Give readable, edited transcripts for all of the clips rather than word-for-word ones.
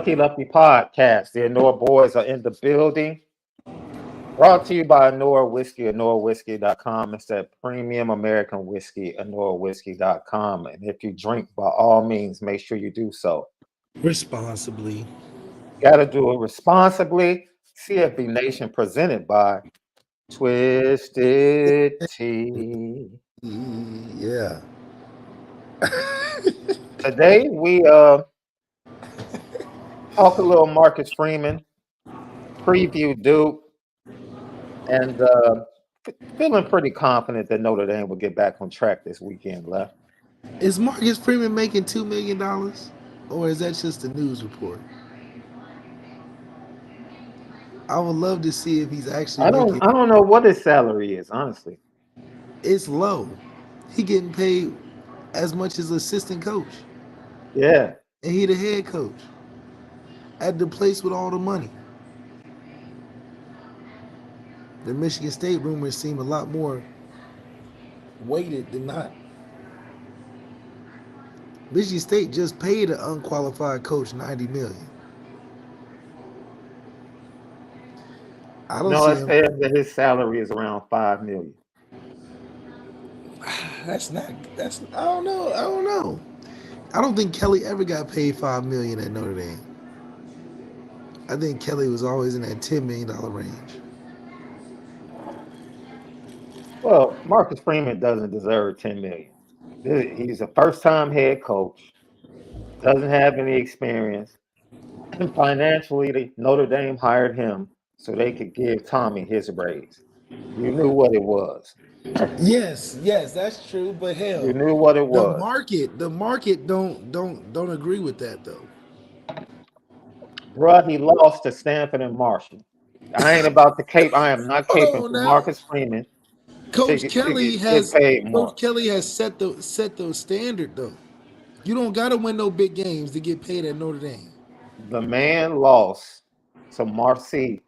Lefty podcast. The Onora boys are in the building. Brought to you by Onora Whiskey, OnoraWhiskey.com. It's that premium American whiskey, OnoraWhiskey.com. And if you drink, by all means, make sure you do so responsibly. Got to do it responsibly. CFB Nation presented by Twisted Tea. Yeah. Today we talk a little Marcus Freeman, preview Duke, and feeling pretty confident that Notre Dame will get back on track this weekend. Left. Is Marcus Freeman making $2 million, or is that just a news report? I would love to see if he's actually. I don't know what his salary is, honestly. It's low. He getting paid as much as assistant coach. Yeah. And he the head coach at the place with all the money. The Michigan State rumors seem a lot more weighted than not. Michigan State just paid an unqualified coach $90 million. I don't know. see It says that his salary is around $5 million. That's I don't know. I don't think Kelly ever got paid $5 million at Notre Dame. I think Kelly was always in that $10 million range. Well, Marcus Freeman doesn't deserve $10 million. He's a first-time head coach, doesn't have any experience, and financially, Notre Dame hired him so they could give Tommy his raise. You knew what it was. Yes, that's true. But hell, you knew what it was. The market don't agree with that though. Bruh, he lost to Stanford and Marshall. I ain't about to cape. I am not caping for Marcus Freeman. Coach Kelly has set the standard though. You don't gotta win no big games to get paid at Notre Dame. The man lost to Marcy.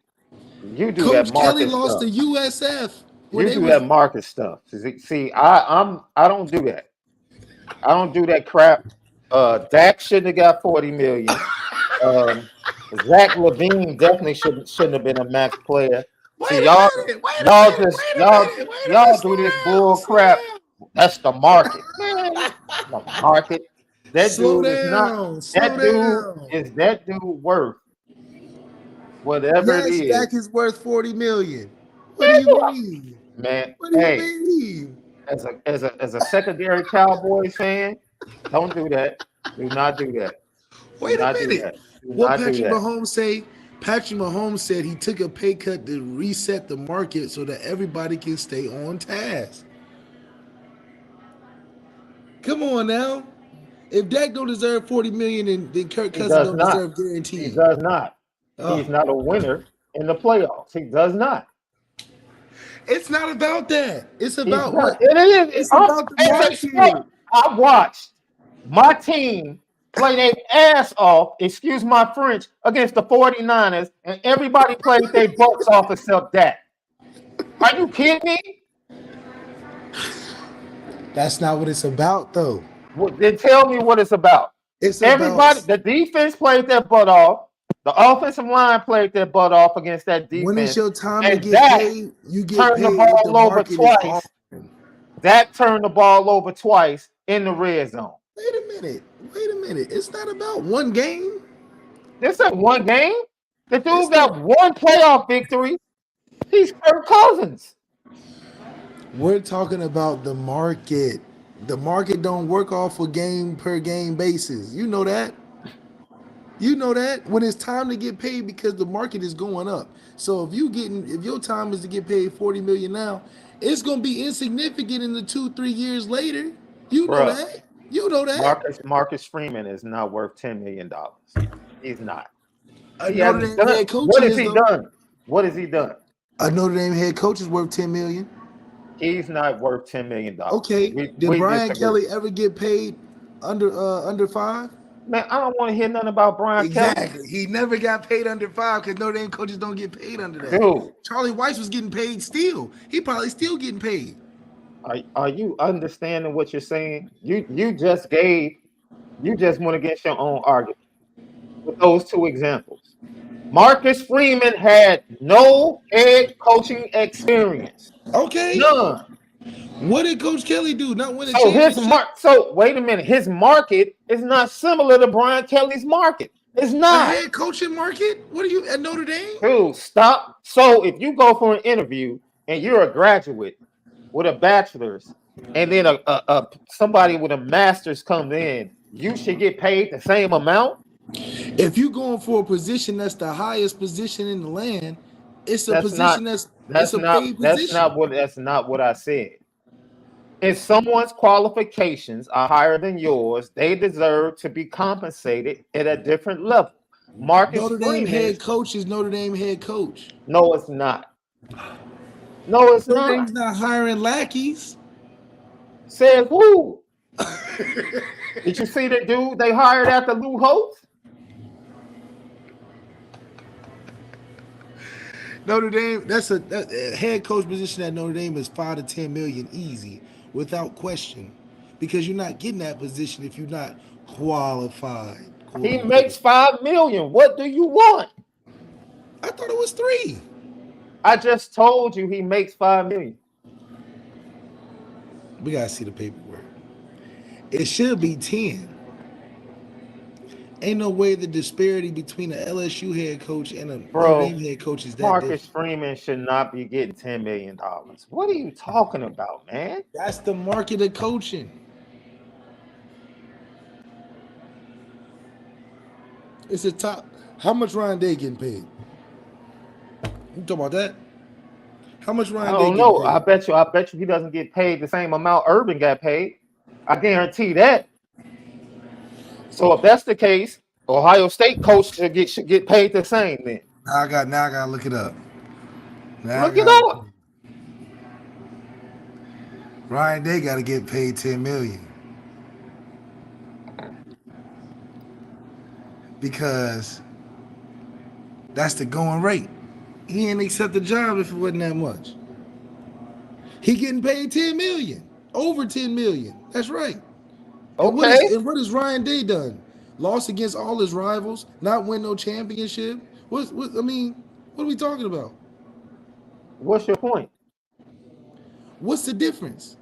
You do Coach that Marcus Kelly lost stuff. to USF. You do that Marcus stuff. See, I don't do that. I don't do that crap. Dak shouldn't have got $40 million. Zach LaVine definitely shouldn't have been a max player. See, y'all do this bull crap. That's the market. The market. That dude is worth whatever it is. Dak is worth $40 million. What do you mean? Man, what do you mean? As a secondary Cowboys fan, don't do that. Do not do that. Wait a minute. What Patrick Mahomes say? Patrick Mahomes said he took a pay cut to reset the market so that everybody can stay on task. Come on now. If Dak don't deserve $40 million, then Kirk Cousins don't deserve guaranteed. He does not. He's not a winner in the playoffs. He does not. It's not about that. It's about what? It is. It's about the market. I watched my team play their ass off, excuse my French, against the 49ers, and everybody played their butts off except that. Are you kidding me? That's not what it's about, though. Well, then tell me what it's about. The defense played their butt off. The offensive line played their butt off against that defense. When it's your time to get paid, you get paid. The ball over twice. That turned the ball over twice in the red zone. Wait a minute. It's not about one game. This ain't one game. The dude got one playoff victory. He's Kirk Cousins. We're talking about the market. The market don't work off a game per game basis. You know that. When it's time to get paid, because the market is going up. So if your time is to get paid $40 million now, it's gonna be insignificant in the 2-3 years later. You know that. Marcus Freeman is not worth $10 million. He's not. What has he done? What has he done? A Notre Dame head coach is worth $10 million. He's not worth $10 million. Okay. Did Brian Kelly ever get paid under $5? Man, I don't want to hear nothing about Brian Kelly. Exactly. He never got paid under $5 because Notre Dame coaches don't get paid under that. Dude. Charlie Weiss was getting paid still. He probably still getting paid. Are you understanding what you're saying? You just went against your own argument. with those two examples. Marcus Freeman had no head coaching experience. Okay. None. What did Coach Kelly do? Not win a So championship? so wait a minute. His market is not similar to Brian Kelly's market. It's A not. head coaching market? What are you at Notre Dame? Dude, stop. So if you go for an interview and you're a graduate with a bachelor's, and then somebody with a master's comes in, you should get paid the same amount. If you're going for a position that's the highest position in the land, it's a That's position not it's a paid position. that's not what I said. If someone's qualifications are higher than yours, they deserve to be compensated at a different level. Marcus Notre Dame Freeman head coach is Notre Dame head coach. No, it's not. No, it's Notre not. Dame's not hiring lackeys. Says who? Did you see the dude they hired after Lou Holtz? Notre Dame, that's a head coach position at Notre Dame is 5 to 10 million easy, without question, because you're not getting that position if you're not qualified. He makes $5 million. What do you want? I thought it was 3. I just told you he makes $5 million. We gotta see the paperwork. It should be 10. Ain't no way the disparity between the LSU head coach and a Notre Dame head coach is that Marcus different. Freeman should not be getting $10 million. What are you talking about, man? That's the market of coaching. It's a top. How much Ryan Day getting paid? You talking about that? How much Ryan Day getting paid? I bet you he doesn't get paid the same amount Urban got paid. I guarantee that. So if that's the case, Ohio State coach should get paid the same then. Now I gotta look it up. Look it up. Ryan Day got to get paid $10 million because that's the going rate. He ain't accept the job if it wasn't that much. He getting paid $10 million, over $10 million. That's right. Okay. And what has Ryan Day done? Lost against all his rivals, not win no championship. What are we talking about? What's your point? What's the difference?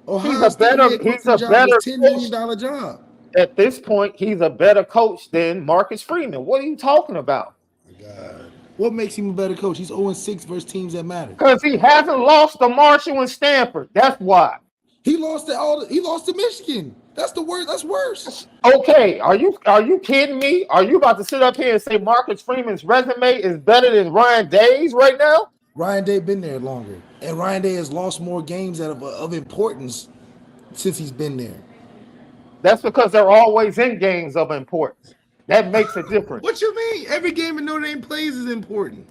He's a better $10 million job. At this point, he's a better coach than Marcus Freeman. What are you talking about? God. What makes him a better coach? He's 0-6 versus teams that matter. Because he hasn't lost to Marshall and Stanford. That's why. He lost to Michigan. That's the worst. That's worse. Okay, are you kidding me? Are you about to sit up here and say Marcus Freeman's resume is better than Ryan Day's right now? Ryan Day been there longer, and Ryan Day has lost more games of importance since he's been there. That's because they're always in games of importance. That makes a difference. What you mean? Every game in Notre Dame plays is important.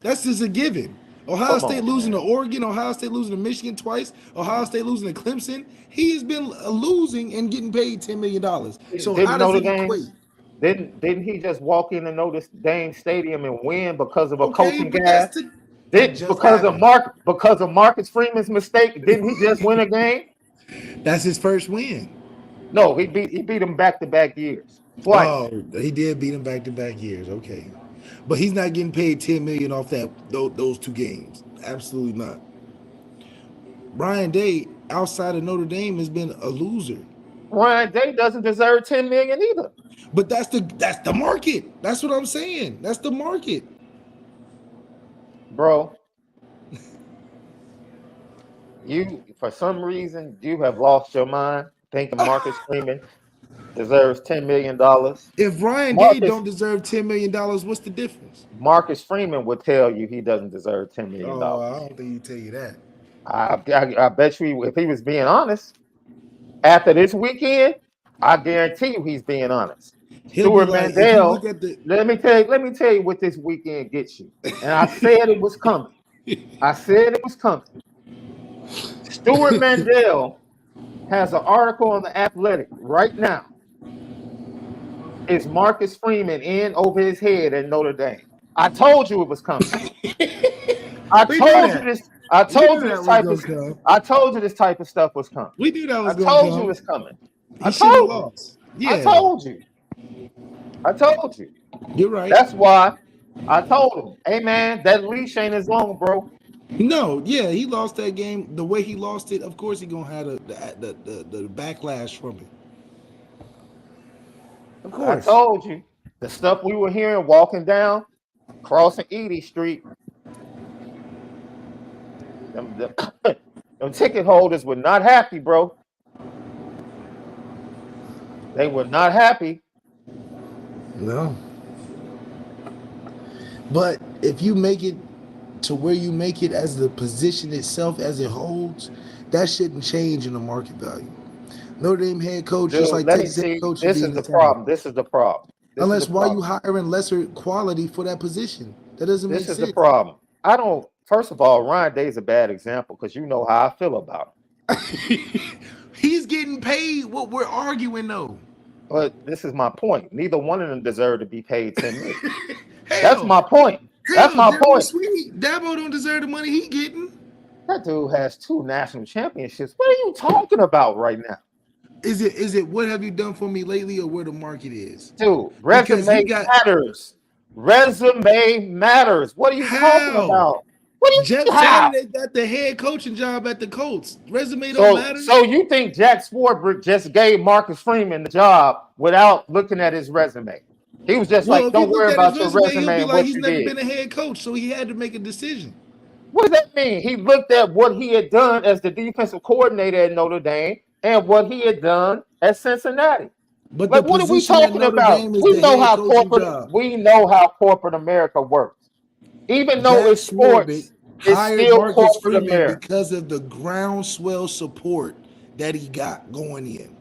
That's just a given. Ohio State losing to Oregon, Ohio State losing to Michigan twice, Ohio State losing to Clemson. He has been losing and getting paid $10 million. So how does it equate? Didn't he just walk into Notre Dame Stadium and win because of a coaching guy? Because of Marcus Freeman's mistake, didn't he just win a game? That's his first win. No, he beat him back-to-back years. Twice. Oh, he did beat him back-to-back years. Okay. But he's not getting paid $10 million off those 2 games. Absolutely not. Ryan Day, outside of Notre Dame, has been a loser. Ryan Day doesn't deserve $10 million either. But that's the market. That's what I'm saying. That's the market. Bro, you, for some reason, you have lost your mind thinking Marcus Freeman deserves $10 million. If Ryan Day don't deserve $10 million, what's the difference? Marcus Freeman would tell you he doesn't deserve $10 million. Oh, I don't think he'd tell you that. I bet you if he was being honest, after this weekend, I guarantee you he's being honest. Stuart Mandel, let me tell you what this weekend gets you. And I said it was coming. Stuart Mandel has an article on The Athletic right now. Is Marcus Freeman in over his head at Notre Dame? I told you it was coming. I told you this type of stuff was coming. We knew that was coming. I told you it was coming. I told you. Yeah. I told you. I told you. You're right. That's why I told him, hey man, that leash ain't as long, bro. No, yeah, he lost that game. The way he lost it, of course, he gonna have the backlash from it. Of I course. told you. The stuff we were hearing walking down, crossing Edie Street, them, them ticket holders were not happy, bro. They were not happy. No. But if you make it to where you make it as the position itself as it holds, that shouldn't change in the market value. Notre Dame head coach, just Dude, like let me Texas head see. coach, should This be is in the the same. problem. This is the problem. This is the Unless why you problem. hiring lesser quality for that position? That doesn't make This is the sense. problem. I don't. First of all, Ryan Day's a bad example because you know how I feel about him. He's getting paid what we're arguing though. But this is my point. Neither one of them deserve to be paid 10 million. That's Hell, my point. That's hell, my Dabo point. Sweeney, Dabo don't deserve the money he getting. That dude has 2 national championships. What are you talking about right now? Is it what have you done for me lately or where the market is? Dude, Because he resume got matters. Resume matters. What are you talking how? about? What do Jeff you have? Saturday got the head coaching job at the Colts. Resume don't So, matter. so you think Jack Swarbrick just gave Marcus Freeman the job without looking at his resume? He was just Well, like, if you don't looked worry at his about your resume, he'll resume be and like what he's you never did. been a head coach, so he had to make a decision. What does that mean? He looked at what he had done as the defensive coordinator at Notre Dame and what he had done at Cincinnati. But the Like, what are we position at talking Notre about? Dame is the head coaching job. We know how corporate America works. Even though Jack it's Swarbrick sports, it's hired still Marcus corporate Freeman America. because of the groundswell support that he got going in.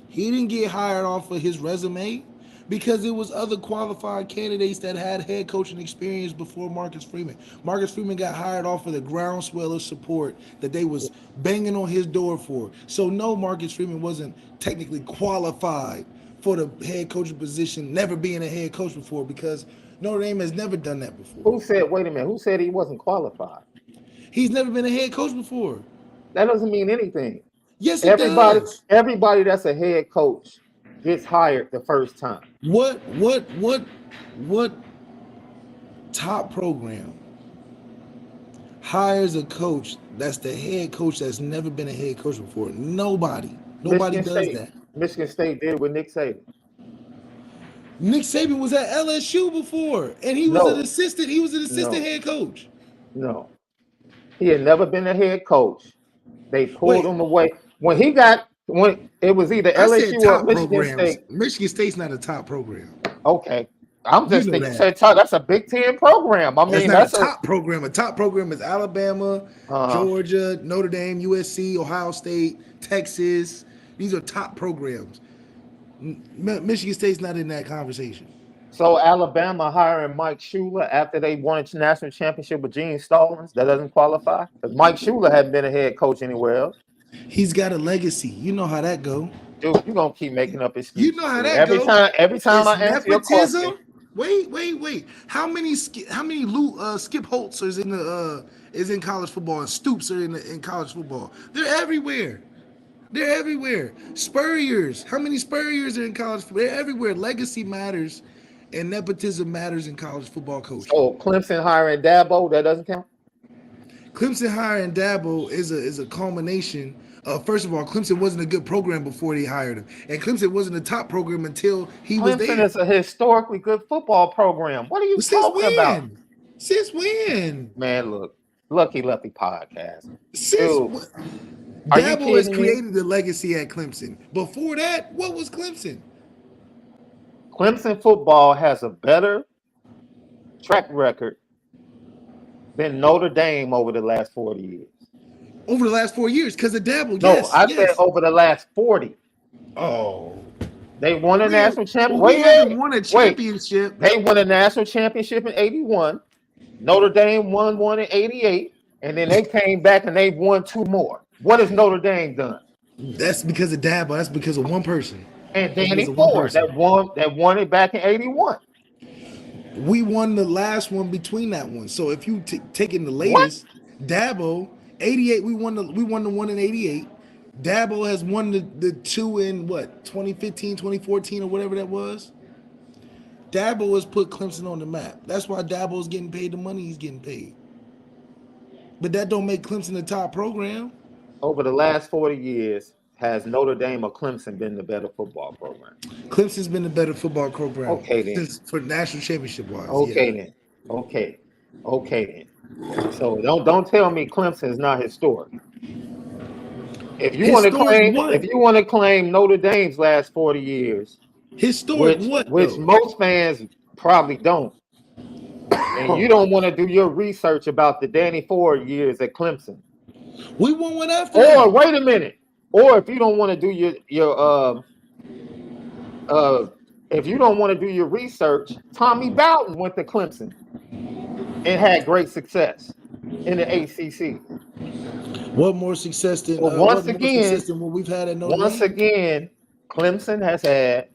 He didn't get hired off of his resume because it was other qualified candidates that had head coaching experience before Marcus Freeman. Marcus Freeman got hired off of the groundswell of support that they was banging on his door for. So no, Marcus Freeman wasn't technically qualified for the head coaching position, never being a head coach before, because Notre Dame has never done that before. Who said, wait a minute, who said he wasn't qualified? He's never been a head coach before. That doesn't mean anything. Yes, it does. Everybody that's a head coach gets hired the first time. What top program hires a coach that's the head coach that's never been a head coach before? Nobody Michigan does State. that. Michigan State did it with Nick Saban. Nick Saban was at LSU before, and he was an assistant. He was an assistant head coach. No, he had never been a head coach. They pulled him away when it was either LSU or Michigan State. Michigan State's not a top program. Okay, I'm just thinking that. that's a Big Ten program. I mean, that's not a top program. A top program is Alabama, Georgia, Notre Dame, USC, Ohio State, Texas. These are top programs. Michigan State's not in that conversation. So Alabama hiring Mike Shula after they won a national championship with Gene Stallings, that doesn't qualify? Because Mike Shula hadn't been a head coach anywhere else. He's got a legacy. You know how that go. Dude, you're going to keep making up excuses. You know how that every go. Every time I answer your question. Wait. How many Skip Holtz is in college football and Stoops are in college football? They're everywhere. Spurriers. How many Spurriers are in college football? They're everywhere. Legacy matters and nepotism matters in college football coaching. Oh, Clemson hiring Dabo, that doesn't count? Clemson hiring Dabo is a culmination of, first of all, Clemson wasn't a good program before they hired him. And Clemson wasn't a top program until he was there. Clemson is a historically good football program. What are you talking about? Since when? Man, look, Lucky Lefty podcast. Dabo has created the legacy at Clemson. Before that, what was Clemson? Clemson football has a better track record than Notre Dame over the last 40 years. Over the last 4 years, because of Dabo, no, I said over the last 40. Oh. They won a national championship. We haven't won a championship. They won a national championship in 81. Notre Dame won one in 88. And then they came back and they won 2 more. What has Notre Dame done? That's because of Dabo. That's because of one person. And Danny Ford that won it back in 81. We won the last one between that one. So if you take in the latest, Dabo, 88, we won the one in 88. Dabo has won the 2 in what, 2015, 2014, or whatever that was. Dabo has put Clemson on the map. That's why Dabo's getting paid the money he's getting paid. But that don't make Clemson the top program. Over the last 40 years, has Notre Dame or Clemson been the better football program? Clemson's been the better football program. Okay, then. For national championship wise. Okay, then. Okay, then. So don't tell me Clemson is not historic. If you want to claim Notre Dame's last 40 years, historic which most fans probably don't, and you don't want to do your research about the Danny Ford years at Clemson. We won one after. Or wait a minute. Or if you don't want to do if you don't want to do your research, Tommy Bowden went to Clemson and had great success in the ACC. What more success than what we've had at Notre Dame? Once again, Clemson has had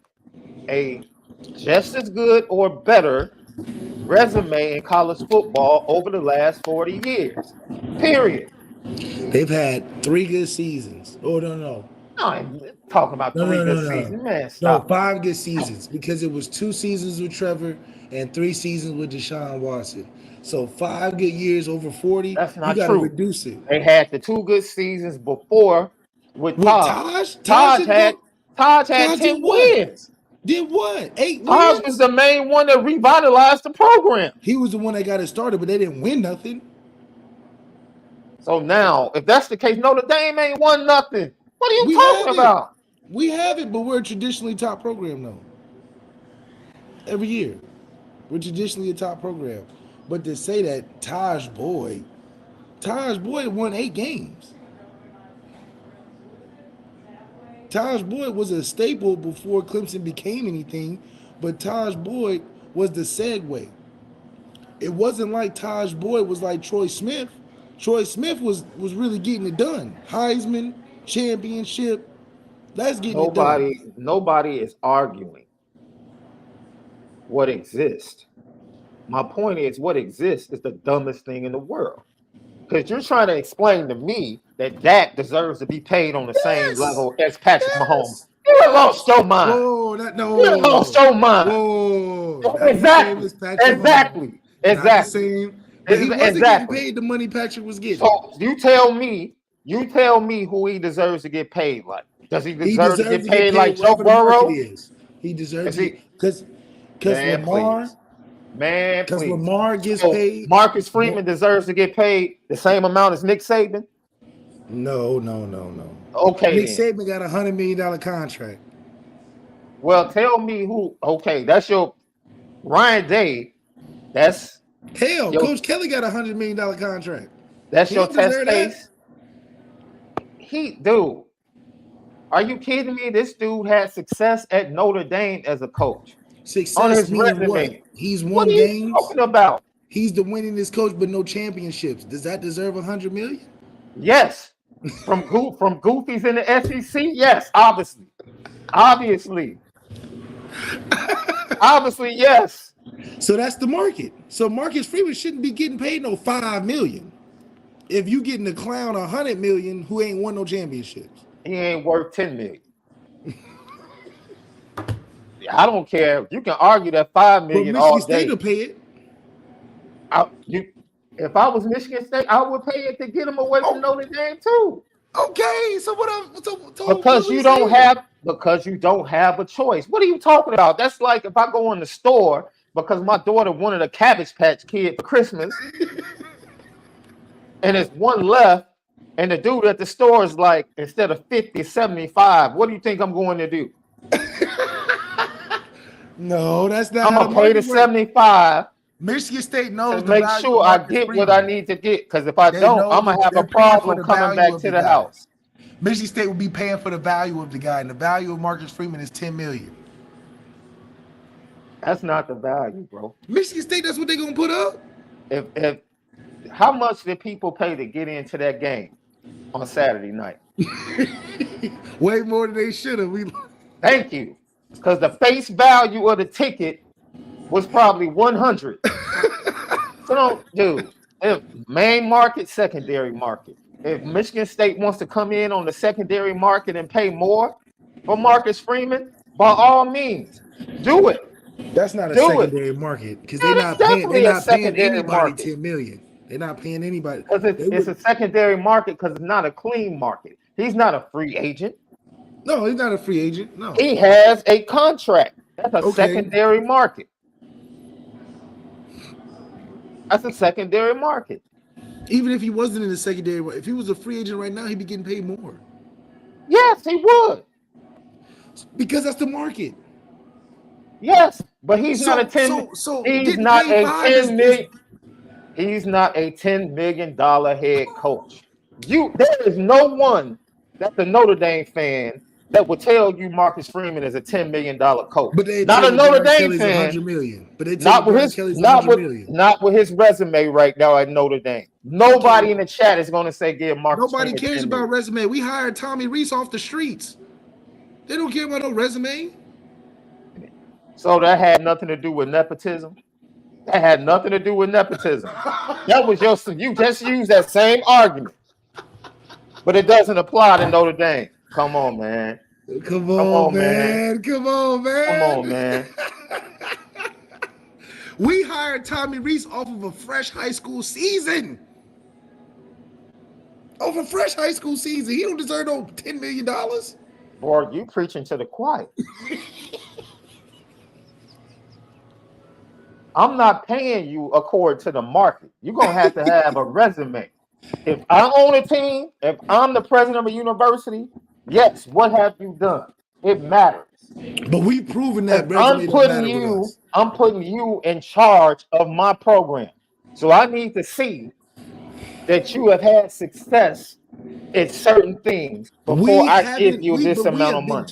a just as good or better resume in college football over the last 40 years. Period. They've had 3 good seasons. Oh no. I'm talking about 3 good seasons. Man, stop. No, 5 good seasons because it was 2 seasons with Trevor and 3 seasons with Deshaun Watson. So 5 good years over 40. That's not you true. Reduce it. They had the 2 good seasons before with Taj. Taj had 10 wins. Did what? 8 wins? Taj was the main one that revitalized the program. He was the one that got it started, but they didn't win nothing. So now, if that's the case, Notre Dame ain't won nothing. What are you talking about? We have it, but we're a traditionally top program, though. Every year. We're traditionally a top program. But to say that Taj Boyd won 8 games. Taj Boyd was a staple before Clemson became anything, but Taj Boyd was the segue. It wasn't like Taj Boyd was like Troy Smith. Troy Smith was really getting it done. Heisman, championship. That's getting it done. Nobody is arguing what exists. My point is, what exists is the dumbest thing in the world. Because you're trying to explain to me that Dak deserves to be paid on the same level as Patrick Mahomes. You lost your mind. You lost your mind. Exactly. But he wasn't getting paid the money Patrick was getting. So you tell me who he deserves to get paid like. Does he deserve to get paid like Joe Burrow? He deserves it because Lamar. Man, because Lamar gets paid. Marcus Freeman deserves to get paid the same amount as Nick Saban. No. Okay, Nick Saban got a $100 million contract. Well, tell me who. Okay, that's your Ryan Day. That's Coach Kelly got a $100 million contract. That's your test case. Dude, are you kidding me? This dude had success at Notre Dame as a coach. Success on his resume. What? He's won games. What are you talking about? He's the winningest coach, but no championships. Does that deserve $100 million? Yes. From goofies in the SEC, yes, obviously, yes. So that's the market. So Marcus Freeman shouldn't be getting paid no $5 million. If you getting a clown $100 million who ain't won no championships, he ain't worth $10 million. I don't care. You can argue that $5 million all day. Michigan State will pay it. If I was Michigan State, I would pay it to get him away from Notre Dame too. Okay, so because you don't have a choice. What are you talking about? That's like if I go in the store because my daughter wanted a Cabbage Patch Kid for Christmas, and there's one left, and the dude at the store is like, instead of 50, 75. What do you think I'm going to do? No, that's not. I'm gonna pay the 75. Michigan State knows to make sure I get what I need to get. Because if I don't, I'm gonna have a problem coming back to the house. Michigan State will be paying for the value of the guy, and the value of Marcus Freeman is $10 million. That's not the value, bro. Michigan State, that's what they're gonna put up. If how much did people pay to get into that game on Saturday night? Way more than they should have. Thank you. Because the face value of the ticket was probably 100. So if main market, secondary market. If Michigan State wants to come in on the secondary market and pay more for Marcus Freeman, by all means, do it. That's not a Do it. secondary market because That is definitely a secondary anybody market. 10 million. They're not paying anybody. Because it's a secondary market because it's not a clean market. He's not a free agent. No, he's not a free agent. No. He has a contract. That's a secondary market. That's a secondary market. Even if he wasn't in the secondary, if he was a free agent right now, he'd be getting paid more. Yes, he would. Because that's the market. Yes, but he's not a 10. He's not a 10 million. He's not a $10 million head coach. There is no one that's a Notre Dame fan that will tell you Marcus Freeman is a $10 million coach. But they not a Notre Dame fan. 100 million. But they not with his resume right now at Notre Dame. Nobody in the chat is going to say give Marcus. Nobody cares about resume. We hired Tommy Reese off the streets. They don't care about no resume. So that had nothing to do with nepotism. That had nothing to do with nepotism. That was you just used that same argument, but it doesn't apply to Notre Dame. Come on, man. Come on, man. Come on, man. We hired Tommy Reese off of a fresh high school season. He don't deserve no $10 million. Boy, you preaching to the choir. I'm not paying you according to the market. You're going to have a resume. If I own a team, if I'm the president of a university, yes, what have you done? It matters. But we've proven that I'm putting you in charge of my program. So I need to see that you have had success in certain things before I give you this amount of money.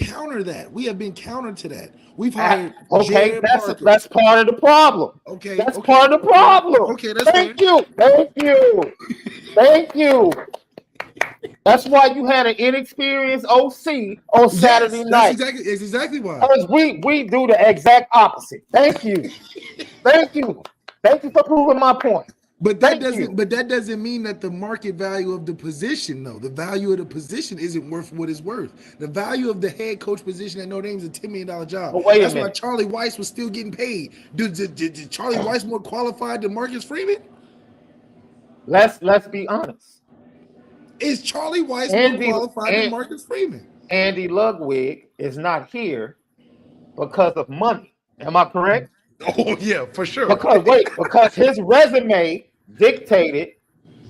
We have been counter to that. We've hired. That's part of the problem. That's part of the problem. Thank you. That's why you had an inexperienced OC on Saturday night. That's exactly why. Because we do the exact opposite. Thank you for proving my point. But that doesn't mean that the market value of the position, though. The value of the position isn't worth what it's worth. The value of the head coach position at Notre Dame is a $10 million job. That's why Charlie Weiss was still getting paid. Did Charlie Weiss more qualified than Marcus Freeman? Let's be honest. Is Charlie Weiss more qualified than Marcus Freeman? Andy Ludwig is not here because of money. Am I correct? Oh yeah, for sure. Because his resume dictated,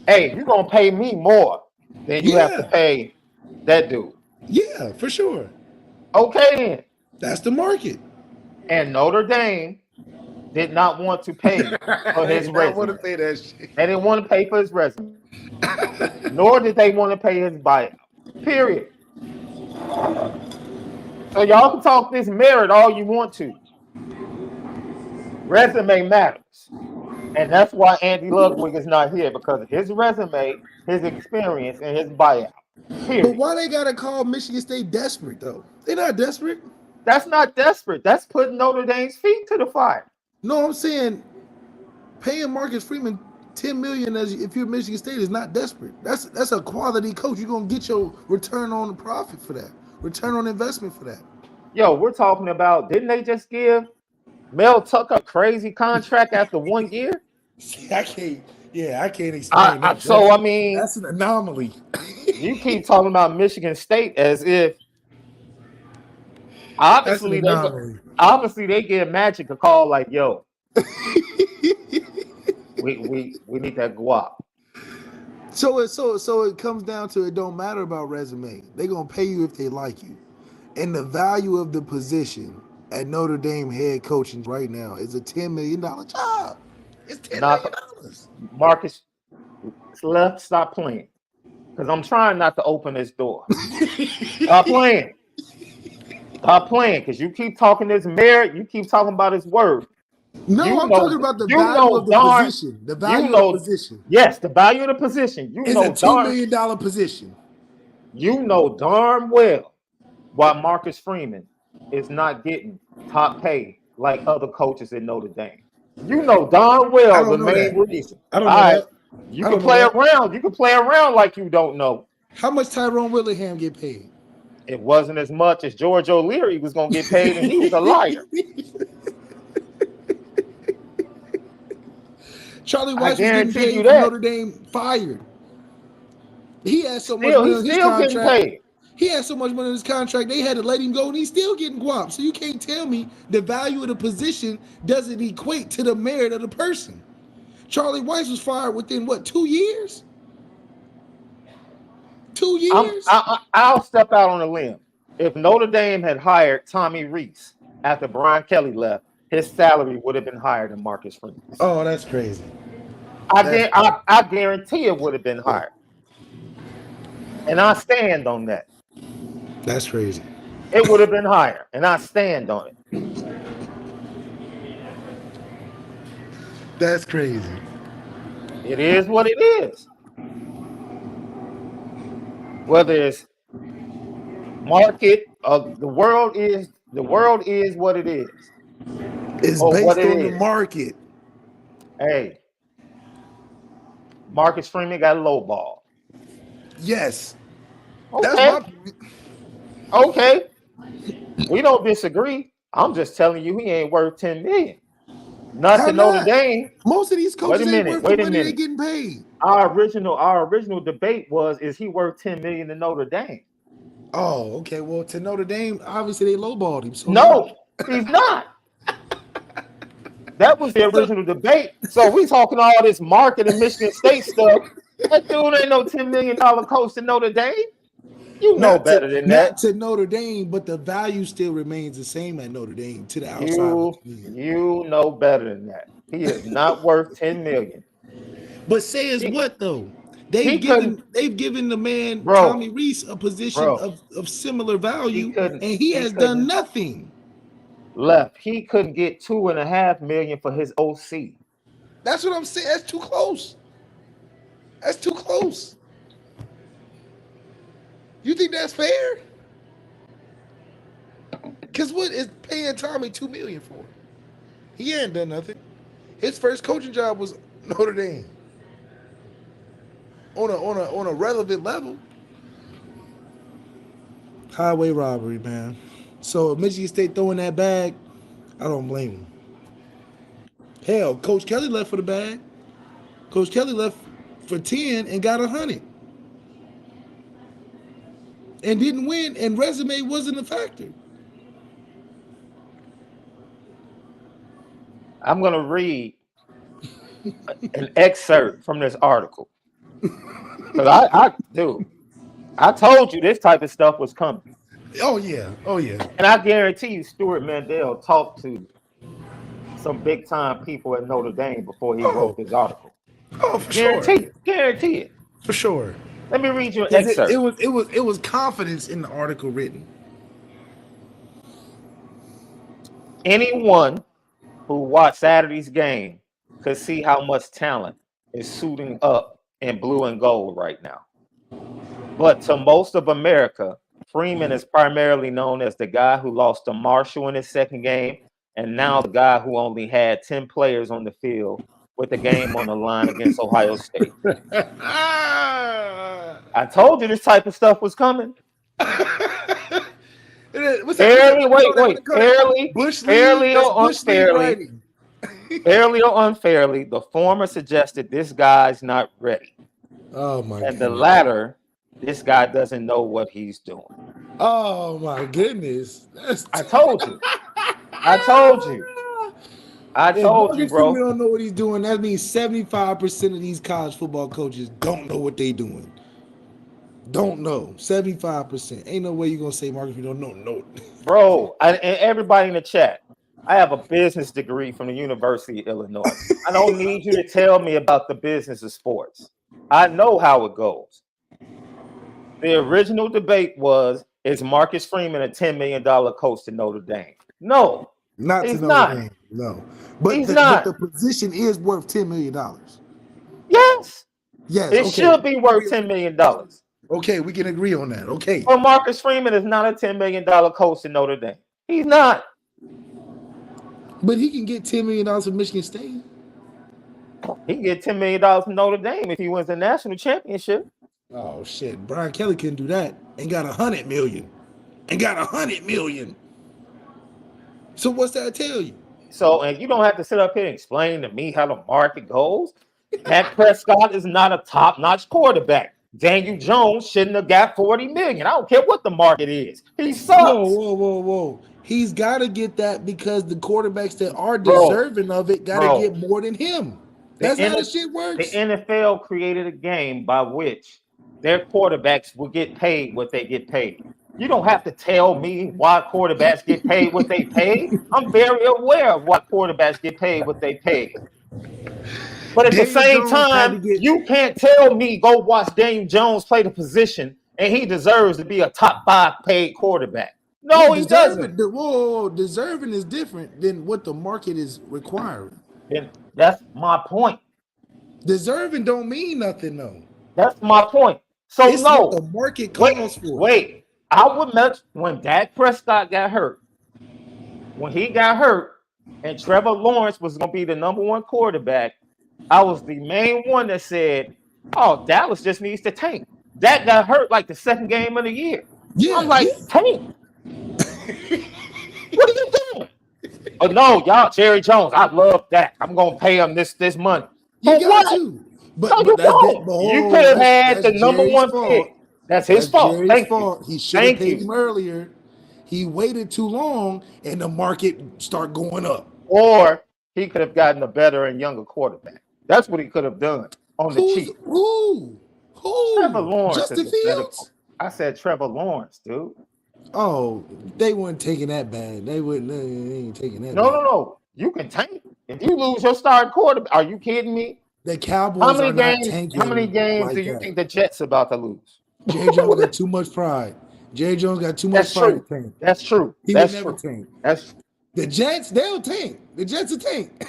hey, you're gonna pay me more than you have to pay that dude. Yeah, for sure. Okay, then. That's the market. And Notre Dame did not want to pay for his resume. I want to pay that shit. They didn't want to pay for his resume. Nor did they want to pay his buyout. Period. So y'all can talk this merit all you want to. Resume matters. And that's why Andy Ludwig is not here, because of his resume, his experience, and his buyout. Period. But why they gotta call Michigan State desperate though? They're not desperate. That's not desperate. That's putting Notre Dame's feet to the fire. No, I'm saying paying Marcus Freeman $10 million if you're Michigan State is not desperate. That's a quality coach. You're gonna get your return on the profit for that, return on investment for that. Yo, we're talking about, didn't they just give Mel Tucker a crazy contract after 1 year? I can't explain that. So I mean, that's an anomaly. You keep talking about Michigan State as if obviously they give Magic a call like, yo, we need that guap. So it comes down to, it don't matter about resume. They're gonna pay you if they like you. And the value of the position at Notre Dame head coaching right now is a $10 million job. It's $10 million. Marcus, stop playing. Because I'm trying not to open this door. Stop playing. Stop playing. Because you keep talking this merit, you keep talking about his word. No, I'm talking about the value of the position. The value of the position. Yes, the value of the position. It's a $2 million position. You know darn well why Marcus Freeman is not getting top pay like other coaches in Notre Dame. You know darn well the main reason. I don't know that. You can play around. You can play around like you don't know. How much Tyrone Willingham get paid? It wasn't as much as George O'Leary was going to get paid, and he was a liar. Charlie I Weiss was getting guarantee you paid from that. Notre Dame, fired. He had so much Still, money he's on his still getting contract. paid. He had so much money on his contract, they had to let him go, and he's still getting guap. So you can't tell me the value of the position doesn't equate to the merit of the person. Charlie Weiss was fired within what, 2 years? 2 years? I'll step out on a limb. If Notre Dame had hired Tommy Rees after Brian Kelly left, his salary would have been higher than Marcus Freeman's. Oh, that's crazy. I guarantee it would have been higher. And I stand on that. That's crazy. It would have been higher, and I stand on it. That's crazy. It is what it is. Whether it's market, the world is what it is. It's Or based what it on the is. market. Hey, Marcus Freeman got lowball. Yes. Okay. That's my point. Okay. We don't disagree. I'm just telling you he ain't worth 10 million. Not How to Notre not? Dame. Most of these coaches ain't worth the Wait a money they minute. getting paid. Our original debate was, is he worth 10 million to Notre Dame? Oh, okay. Well, to Notre Dame, obviously they lowballed him. So No, he's not. That was the original debate. So we talking all this market and Michigan State stuff. That dude ain't no $10 million coach to Notre Dame. You know better than that. Not to Notre Dame, but the value still remains the same at Notre Dame to the outside. You know better than that. He is not worth 10 million. But says what though? They've given the man Tommy Rees a position of similar value, and he has done nothing. Left. He couldn't get $2.5 million for his OC. That's what I'm saying. That's too close. That's too close. You think that's fair? Because what is paying Tommy $2 million for? He ain't done nothing. His first coaching job was Notre Dame. On a relevant level. Highway robbery, man. So if Michigan State throwing that bag, I don't blame him. Hell, Coach Kelly left for the bag. Coach Kelly left for 10 and got 100. And didn't win, and resume wasn't a factor. I'm going to read an excerpt from this article. Because I told you this type of stuff was coming. Oh, yeah. And I guarantee you Stuart Mandel talked to some big-time people at Notre Dame before he wrote this article. Oh, for sure. Guarantee it. For sure. Let me read you an excerpt. It was confidence in the article written. Anyone who watched Saturday's game could see how much talent is suiting up in blue and gold right now. But to most of America, Freeman is primarily known as the guy who lost to Marshall in his second game, and now the guy who only had 10 players on the field with the game on the line against Ohio State. I told you this type of stuff was coming. Fairly or unfairly, the former suggested this guy's not ready. Oh my! And the latter, this guy doesn't know what he's doing. Oh my goodness! I told you. I told you, bro. If don't know what he's doing, that means 75% of these college football coaches don't know what they're doing. Don't know. 75%. Ain't no way you're gonna say, Mark, if you don't know. No. Bro, and everybody in the chat, I have a business degree from the University of Illinois. I don't need you to tell me about the business of sports. I know how it goes. The original debate was, is Marcus Freeman a $10 million coach to Notre Dame? No. Not he's to not. Notre Dame. No. But he's not. But the position is worth $10 million. Yes. Yes. It should be worth $10 million. Okay, we can agree on that. Okay. But Marcus Freeman is not a $10 million coach in Notre Dame. He's not. But he can get $10 million from Michigan State. He can get $10 million from Notre Dame if he wins the national championship. Oh shit! Brian Kelly couldn't do that and got $100 million. So what's that tell you? So, and you don't have to sit up here and explain to me how the market goes. Dak Prescott is not a top-notch quarterback. Daniel Jones shouldn't have got 40 million. I don't care what the market is. He Whoa, sucks. whoa, whoa, whoa. He's got to get that because the quarterbacks that are Bro, deserving of it got to bro. get more than him. The, That's how the N- shit the works. NFL created a game by which their quarterbacks will get paid what they get paid. You don't have to tell me why quarterbacks get paid what they pay. I'm very aware of why quarterbacks get paid what they pay. But at the Daniel same Jones had to time, get. you can't tell me go watch Daniel Jones play the position and he deserves to be a top 5 paid quarterback. Yeah, No, he doesn't. deserving. Whoa, deserving is different than what the market is requiring. Then that's my point. Deserving don't mean nothing though. That's my point. So It's what the no, market wait, calls for. wait. I would mention when Dak Prescott got hurt, when he got hurt, and Trevor Lawrence was going to be the number 1 quarterback. I was the main one that said, "Oh, Dallas just needs to tank." Dak got hurt like the 2nd game of the year. I'm Yeah, like, tank. What are you doing? Oh no, y'all, Jerry Jones. I love that. I'm gonna pay him this money. you For got what? to. No, But you that's don't. You could have had that's the number Jerry's 1 fault. pick. That's his That's fault. Jerry's Thank you. fault. He should have Thank paid you. him earlier. He waited too long, and the market start going up. Or he could have gotten a better and younger quarterback. That's what he could have done on the Who's cheap. who? Trevor Who? Lawrence is Justin a better. Fields? I said Trevor Lawrence, dude. Oh, they weren't taking that bad. They wouldn't. They ain't taking that No, bad. no, no. You can tank if you lose your starting quarterback. Are you kidding me? The How Cowboys many are not games? How many tanking games do like you that. think the Jets about to lose? Jerry Jones got too much pride. Jerry Jones got too much That's pride to true. tank. That's true. He would That's never true. tank. That's The Jets, they'll tank. The Jets will tank.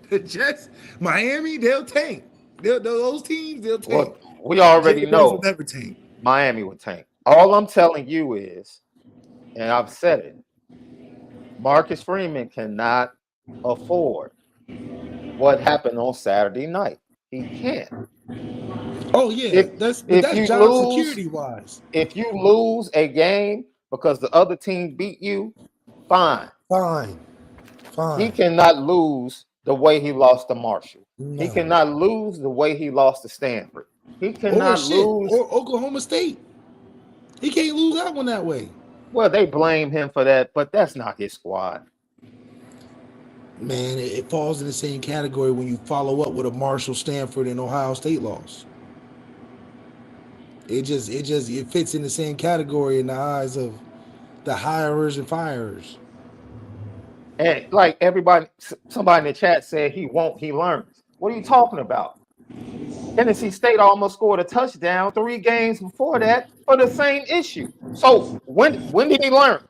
The Jets, Miami, they'll tank. Those teams, they'll tank. what we already Jerry Jones will know. never tank. Miami would tank. All I'm telling you is, and I've said it, Marcus Freeman cannot afford what happened on Saturday night. He can't. Oh yeah, If that's if you job lose, security wise. if you lose a game because the other team beat you, fine. Fine, He fine. cannot lose the way he lost to Marshall. He No. cannot lose the way he lost to Stanford. He Or cannot shit. lose. Or Oklahoma State. He can't lose that one that way. Well, they blame him for that, but that's not his squad. Man, it falls in the same category when you follow up with a Marshall, Stanford, and Ohio State loss. It fits in the same category in the eyes of the hirers and firers. And like everybody, somebody in the chat said he won't, he learns. What are you talking about? Tennessee State almost scored a touchdown 3 games before that for the same issue. So when did he learn?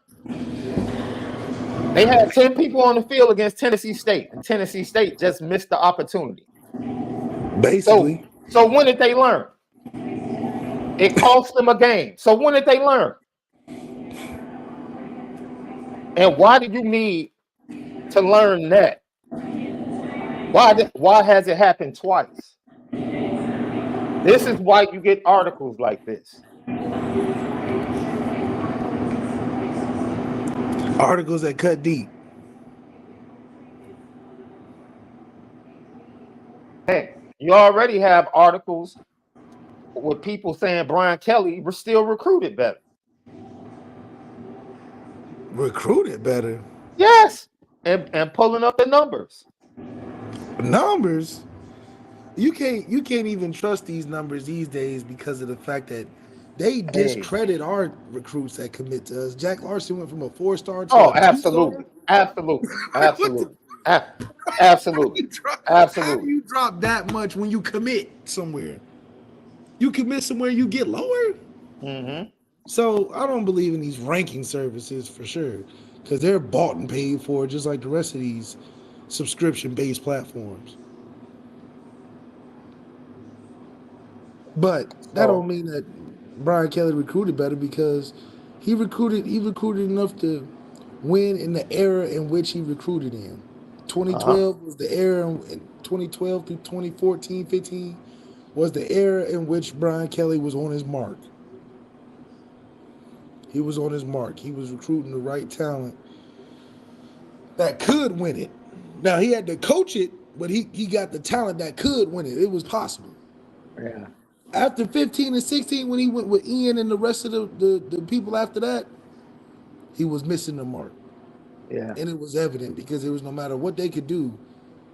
They had 10 people on the field against Tennessee State, and Tennessee State just missed the opportunity. Basically. So when did they learn? It cost them a game. So when did they learn? And why do you need to learn that? Why has it happened twice? This is why you get articles like this. Articles that cut deep. Hey, you already have articles with people saying Brian Kelly was still recruited better. Recruited better. Yes, and pulling up the numbers. Numbers. You can't even trust these numbers these days because of the fact that they discredit our recruits that commit to us. Jack Larson went from a 4-star to a 2-star. Absolutely. Absolutely. Absolutely. Absolutely. How do you drop that much when you commit somewhere? You commit somewhere, you get lower. Mm-hmm. So I don't believe in these ranking services for sure, because they're bought and paid for just like the rest of these subscription-based platforms. But that don't mean that Brian Kelly recruited better, because he recruited enough to win in the era in which he recruited in. 2012 was the era, in 2012 through 2014, 15 was the era in which Brian Kelly was on his mark. He was on his mark. He was recruiting the right talent that could win it. Now he had to coach it, but he got the talent that could win it. It was possible. Yeah. After 15 and 16, when he went with Ian and the rest of the people after that, he was missing the mark. Yeah. And it was evident because it was no matter what they could do,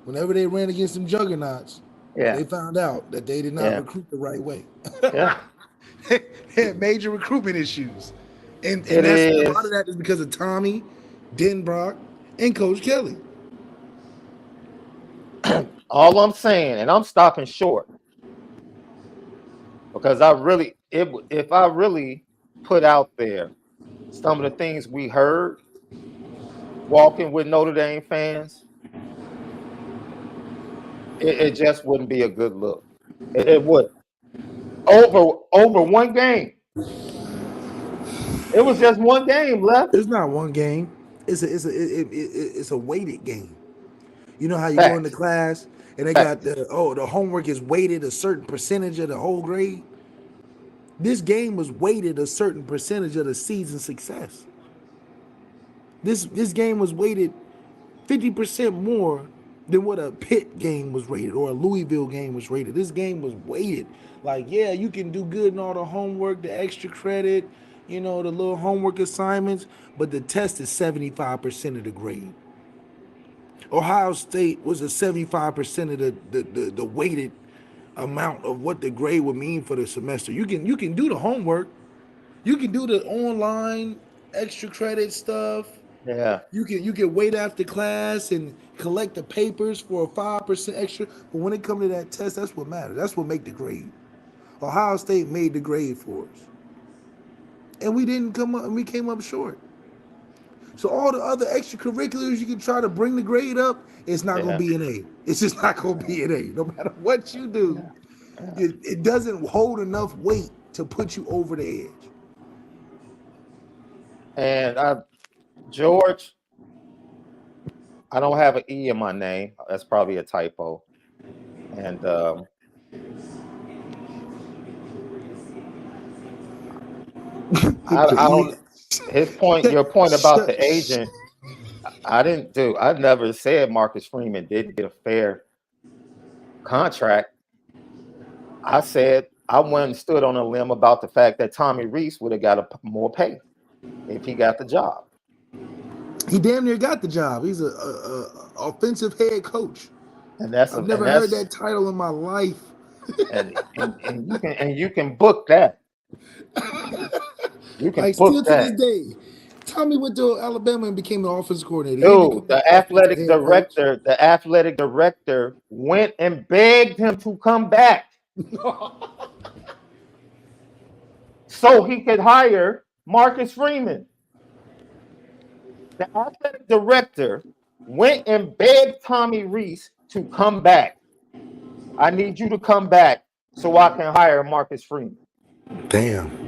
whenever they ran against some juggernauts, Yeah. they found out that they did not recruit the right way. Yeah. They had major recruitment issues. And It that's a lot is. of that is because of Tommy, Denbrock, and Coach Kelly. All I'm saying, and I'm stopping short because if I really put out there some of the things we heard walking with Notre Dame fans, it just wouldn't be a good look. It would. Over one game. It was just one game left. It's not one game. It's a weighted game. You know how you go into Facts. class and they got Facts. the homework is weighted a certain percentage of the whole grade. This game was weighted a certain percentage of the season success. This game was weighted 50% more than what a Pitt game was rated or a Louisville game was rated. This game was weighted. Like, yeah, you can do good in all the homework, the extra credit, the little homework assignments, but the test is 75% of the grade. Ohio State was a 75% of the weighted amount of what the grade would mean for the semester. You can do the homework. You can do the online extra credit stuff. Yeah. You can wait after class and collect the papers for a 5% extra. But when it comes to that test, that's what matters. That's what make the grade. Ohio State made the grade for us. And we didn't come up, and we came up short. So all the other extracurriculars you can try to bring the grade up, it's not going to be an A. It's just not going to be an A. No matter what you do, it doesn't hold enough weight to put you over the edge. And George, I don't have an E in my name. That's probably a typo. And I don't. Your point about the agent, I never said Marcus Freeman didn't get a fair contract. I said I went and stood on a limb about the fact that Tommy Rees would have got more pay if he got the job. He damn near got the job. He's a offensive head coach. And I've never heard that title in my life. and you can book that. You can book that. To this day, Tommy went to Alabama and became an offensive coordinator. Dude, the athletic director went and begged him to come back so he could hire Marcus Freeman. The athletic director went and begged Tommy Rees to come back. I need you to come back so I can hire Marcus Freeman. Damn.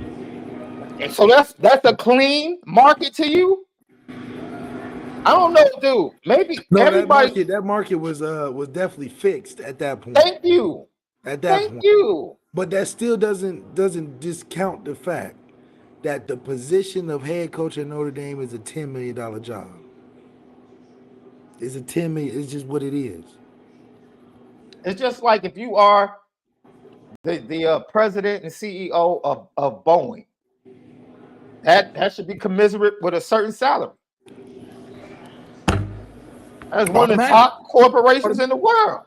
And so that's a clean market to you? I don't know, dude. Maybe everybody. That market was definitely fixed at that point. Thank you. Thank you. But that still doesn't discount the fact that the position of head coach at Notre Dame is a $10 million job. It's a $10 million. It's just what it is. It's just like if you are the president and CEO of Boeing. That should be commensurate with a certain salary. That's one of the top corporations in the world.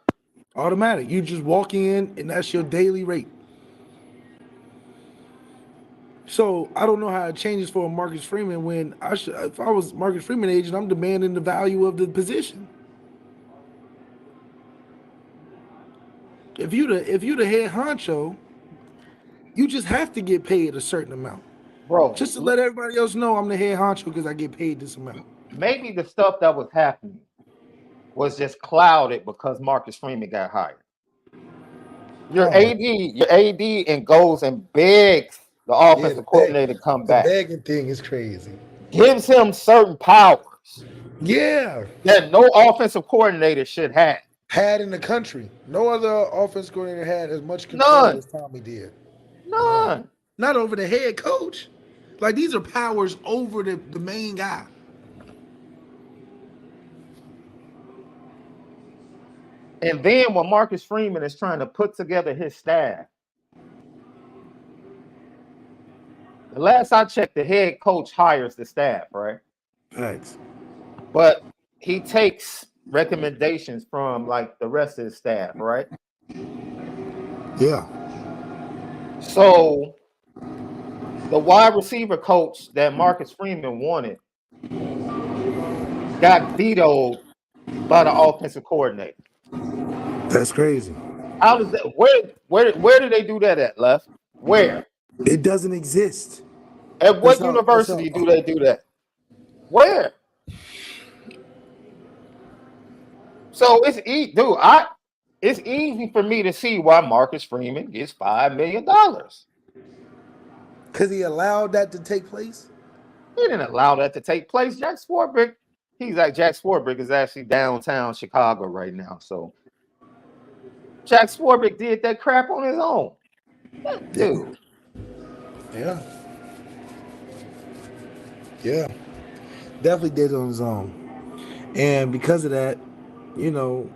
Automatic. You just walk in and that's your daily rate. So I don't know how it changes for Marcus Freeman when if I was Marcus Freeman agent, I'm demanding the value of the position. If you the head honcho, you just have to get paid a certain amount. Bro, just to let everybody else know I'm the head honcho because I get paid this amount. Maybe the stuff that was happening was just clouded because Marcus Freeman got hired. Your AD and goes and begs the offensive coordinator to come back. The begging thing is crazy. Gives him certain powers. Yeah. That no offensive coordinator should have. Had in the country. No other offensive coordinator had as much control as Tommy did. None. Not over the head coach. Like, these are powers over the main guy. And then when Marcus Freeman is trying to put together his staff, the last I checked, the head coach hires the staff, right? Thanks. But he takes recommendations from like the rest of his staff, right? Yeah. So the wide receiver coach that Marcus Freeman wanted got vetoed by the offensive coordinator. That's crazy. How does that? Where do they do that at, Left? Where? It doesn't exist. At what university do they do that? Where? So it's easy, dude. It's easy for me to see why Marcus Freeman gets $5 million. Because he allowed that to take place? He didn't allow that to take place. Jack Swarbrick is actually downtown Chicago right now. So Jack Swarbrick did that crap on his own. Dude. Yeah. Yeah. Definitely did it on his own. And because of that, you know,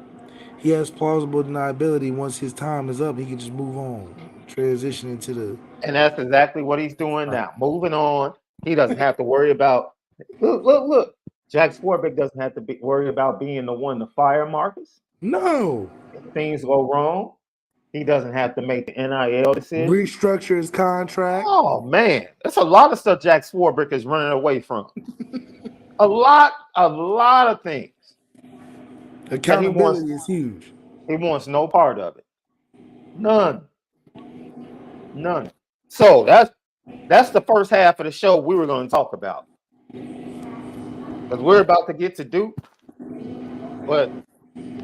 he has plausible deniability. Once his time is up, he can just move on, transition into the. And that's exactly what he's doing now. Moving on. He doesn't have to worry about. Look. Jack Swarbrick doesn't have to worry about being the one to fire Marcus. No. If things go wrong, he doesn't have to make the NIL decision. Restructure his contract. Oh, man. That's a lot of stuff Jack Swarbrick is running away from. a lot of things. Accountability is huge. He wants no part of it. None. So that's the first half of the show we were going to talk about. Because we're about to get to Duke. But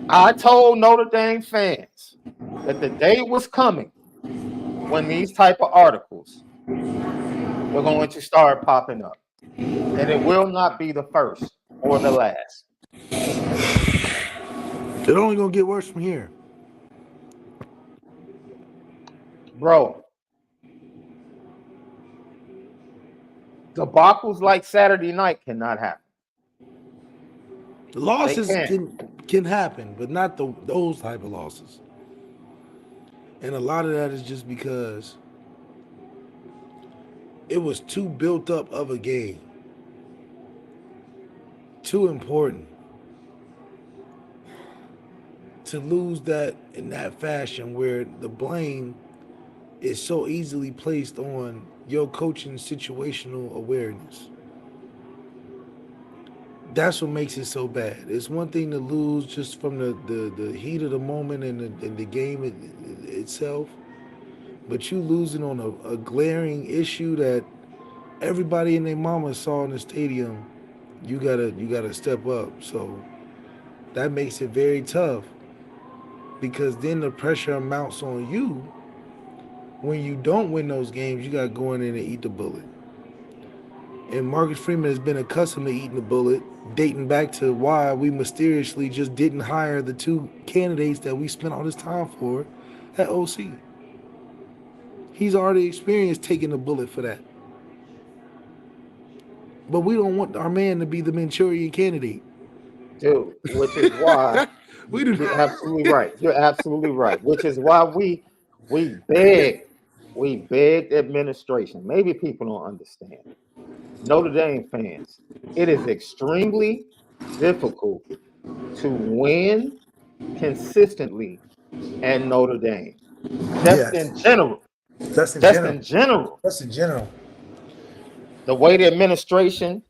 I told Notre Dame fans that the day was coming when these type of articles were going to start popping up. And it will not be the first or the last. It's only going to get worse from here. Bro. Debacles like Saturday night cannot happen. Losses can happen, but not those type of losses. And a lot of that is just because it was too built up of a game. Too important to lose that in that fashion where the blame is so easily placed on your coaching situational awareness. That's what makes it so bad. It's one thing to lose just from the heat of the moment and the game itself, but you losing on a glaring issue that everybody and their mama saw in the stadium. You gotta step up. So that makes it very tough because then the pressure amounts on you. When you don't win those games, you gotta go in there and eat the bullet. And Marcus Freeman has been accustomed to eating the bullet, dating back to why we mysteriously just didn't hire the two candidates that we spent all this time for at OC. He's already experienced taking the bullet for that. But we don't want our man to be the Manchurian candidate. Dude, which is why you're absolutely right. You're absolutely right. Which is why we begged administration. Maybe people don't understand. Notre Dame fans, it is extremely difficult to win consistently at Notre Dame. Just in general. Just in general. The way the administration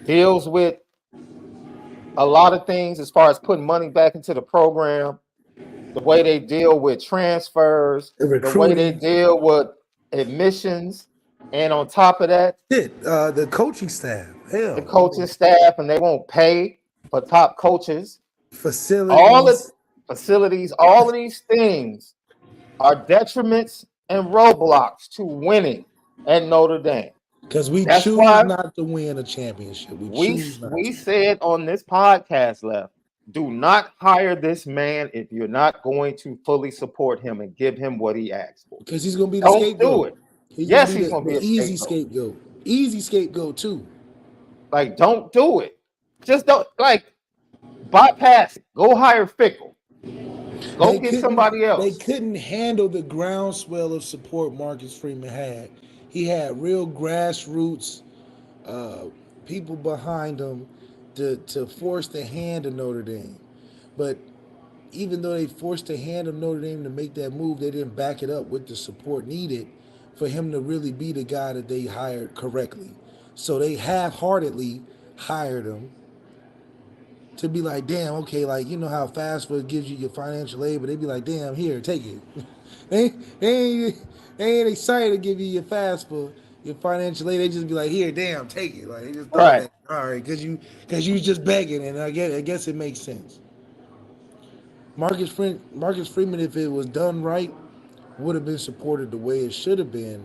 deals with a lot of things as far as putting money back into the program, the way they deal with transfers, the way they deal with admissions, and on top of that, the coaching staff. The coaching staff, and they won't pay for top coaches. Facilities. All of these things are detriments and roadblocks to winning at Notre Dame. Because we choose not to win a championship. We said on this podcast, Left, do not hire this man if you're not going to fully support him and give him what he asked for. Because he's going to be the scapegoat. Don't do it. Yes, he's going to be an easy scapegoat. Easy scapegoat, too. Like, don't do it. Just don't, bypass it. Go hire Fickle. Go get somebody They else. couldn't handle the groundswell of support Marcus Freeman had. He had real grassroots uh, people behind him to force the hand of Notre Dame. But even though they forced the hand of Notre Dame to make that move, they didn't back it up with the support needed for him to really be the guy that they hired correctly. So they half-heartedly hired him to be like, damn, okay, like you know how fast food gives you your financial aid, but they be like, damn, here, take it. They ain't excited to give you your fast food, your financial aid. They just be like, here, damn, take it. Like they just throw it Right. at you. All right, because you just begging, and I guess it makes sense. Marcus Freeman, if it was done right, would have been supported the way it should have been,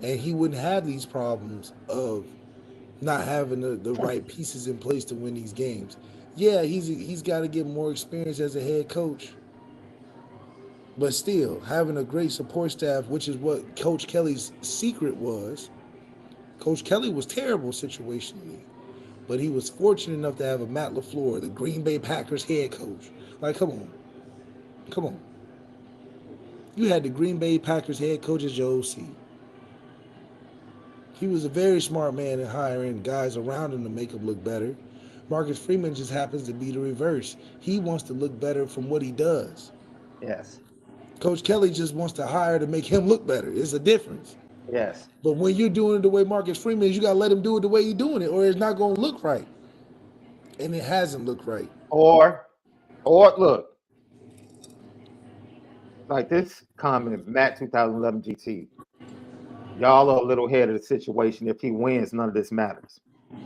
and he wouldn't have these problems of not having the right pieces in place to win these games. Yeah, he's got to get more experience as a head coach, but still having a great support staff, which is what Coach Kelly's secret was. Coach Kelly was terrible situationally, but he was fortunate enough to have a Matt LaFleur, the Green Bay Packers head coach. Like, come on. You had the Green Bay Packers head coach as your OC. He was a very smart man in hiring guys around him to make him look better. Marcus Freeman just happens to be the reverse. He wants to look better from what he does. Yes. Coach Kelly just wants to hire to make him look better. It's a difference. Yes. But when you're doing it the way Marcus Freeman is, you got to let him do it the way he's doing it, or it's not going to look right. And it hasn't looked right. Or look, like this comment, Matt 2011 GT. Y'all are a little ahead of the situation. If he wins, none of this matters.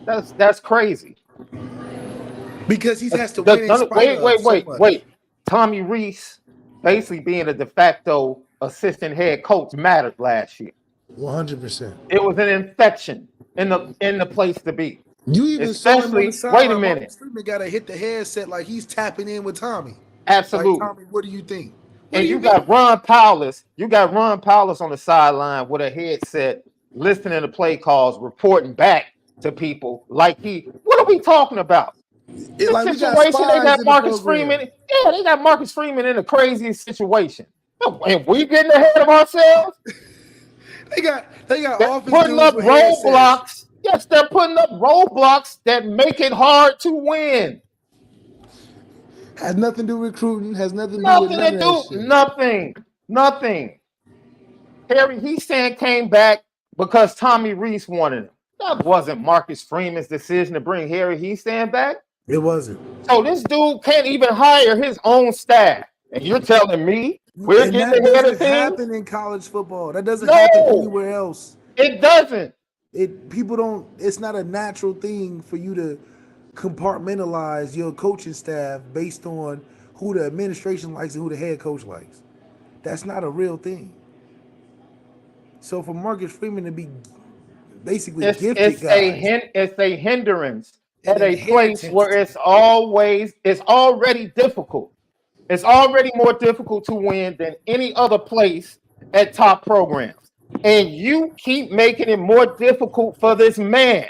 That's crazy. Because he has to win in spite of so much. Wait. Tommy Rees basically being a de facto assistant head coach mattered last year. 100%. It was an infection in the place to be. You even saw him on the side. Wait a minute. Marcus Freeman got to hit the headset like he's tapping in with Tommy. Absolutely. Like, Tommy, what do you think? And you got Ron Powless. You got Ron Powless on the sideline with a headset, listening to play calls, reporting back to people like what are we talking about? The like situation they got Marcus Freeman. Yeah, they got Marcus Freeman in a crazy situation. And we getting ahead of ourselves. they got putting up roadblocks. Yes, they're putting up roadblocks that make it hard to win. Has nothing to do with recruiting. Has nothing to do with Nothing. Harry Heastand came back because Tommy Rees wanted him. That wasn't Marcus Freeman's decision to bring Harry Heastand back. It wasn't. So this dude can't even hire his own staff. And you're telling me we're getting ahead of things? That doesn't happen in college football. That doesn't happen anywhere else. It doesn't. It's not a natural thing for you to compartmentalize your coaching staff based on who the administration likes and who the head coach likes. That's not a real thing. So for Marcus Freeman to be basically gifted it's a hindrance at a place where it's already difficult. It's already more difficult to win than any other place at top programs. And you keep making it more difficult for this man.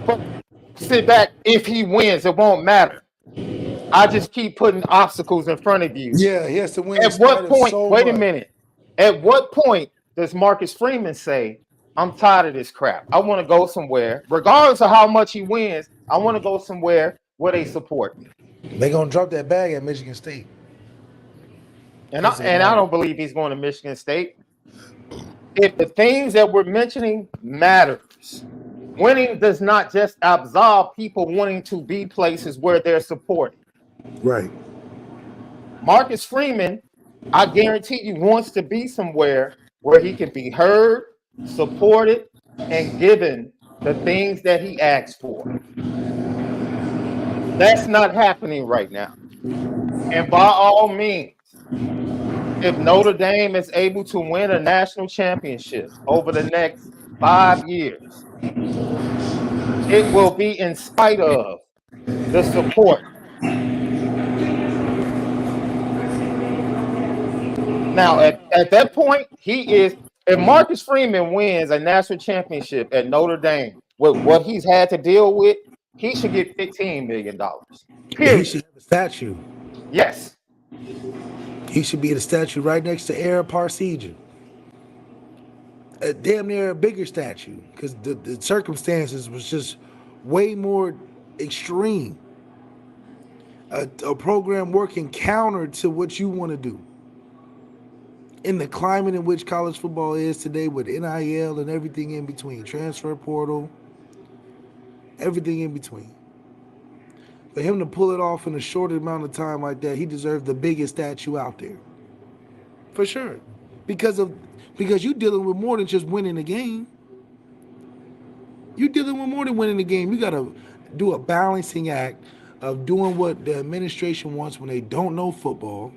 But sit back, if he wins, it won't matter. I just keep putting obstacles in front of you. Yeah, he has to win. At what point, wait a minute. At what point does Marcus Freeman say, I'm tired of this crap. I want to go somewhere, regardless of how much he wins, I want to go somewhere where they support me. They're going to drop that bag at Michigan State. And I don't believe he's going to Michigan State. If the things that we're mentioning matters, winning does not just absolve people wanting to be places where they're supported. Right. Marcus Freeman, I guarantee you, wants to be somewhere where he can be heard, supported, and given the things that he asked for. That's not happening right now. And by all means, if Notre Dame is able to win a national championship over the next 5 years, it will be in spite of the support. Now, at that point, if Marcus Freeman wins a national championship at Notre Dame with what he's had to deal with, he should get $15 million. Period. He should have a statue. Yes. He should be the statue right next to Air Parsegian. Damn near a bigger statue because the circumstances was just way more extreme. A program working counter to what you want to do. In the climate in which college football is today with NIL and everything in between, transfer portal, everything in between. For him to pull it off in a short amount of time like that, he deserved the biggest statue out there. For sure. Because you're dealing with more than just winning a game. You're dealing with more than winning the game. You got to do a balancing act of doing what the administration wants when they don't know football,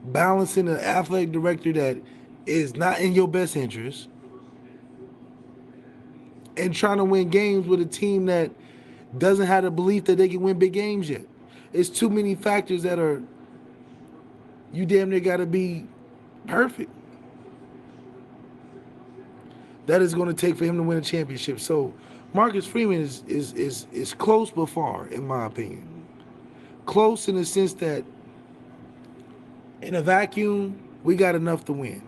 balancing an athletic director that is not in your best interest, and trying to win games with a team that doesn't have the belief that they can win big games yet. It's too many factors that are, you damn near got to be perfect. That is going to take for him to win a championship. So Marcus Freeman is close but far, in my opinion. Close in the sense that in a vacuum, we got enough to win.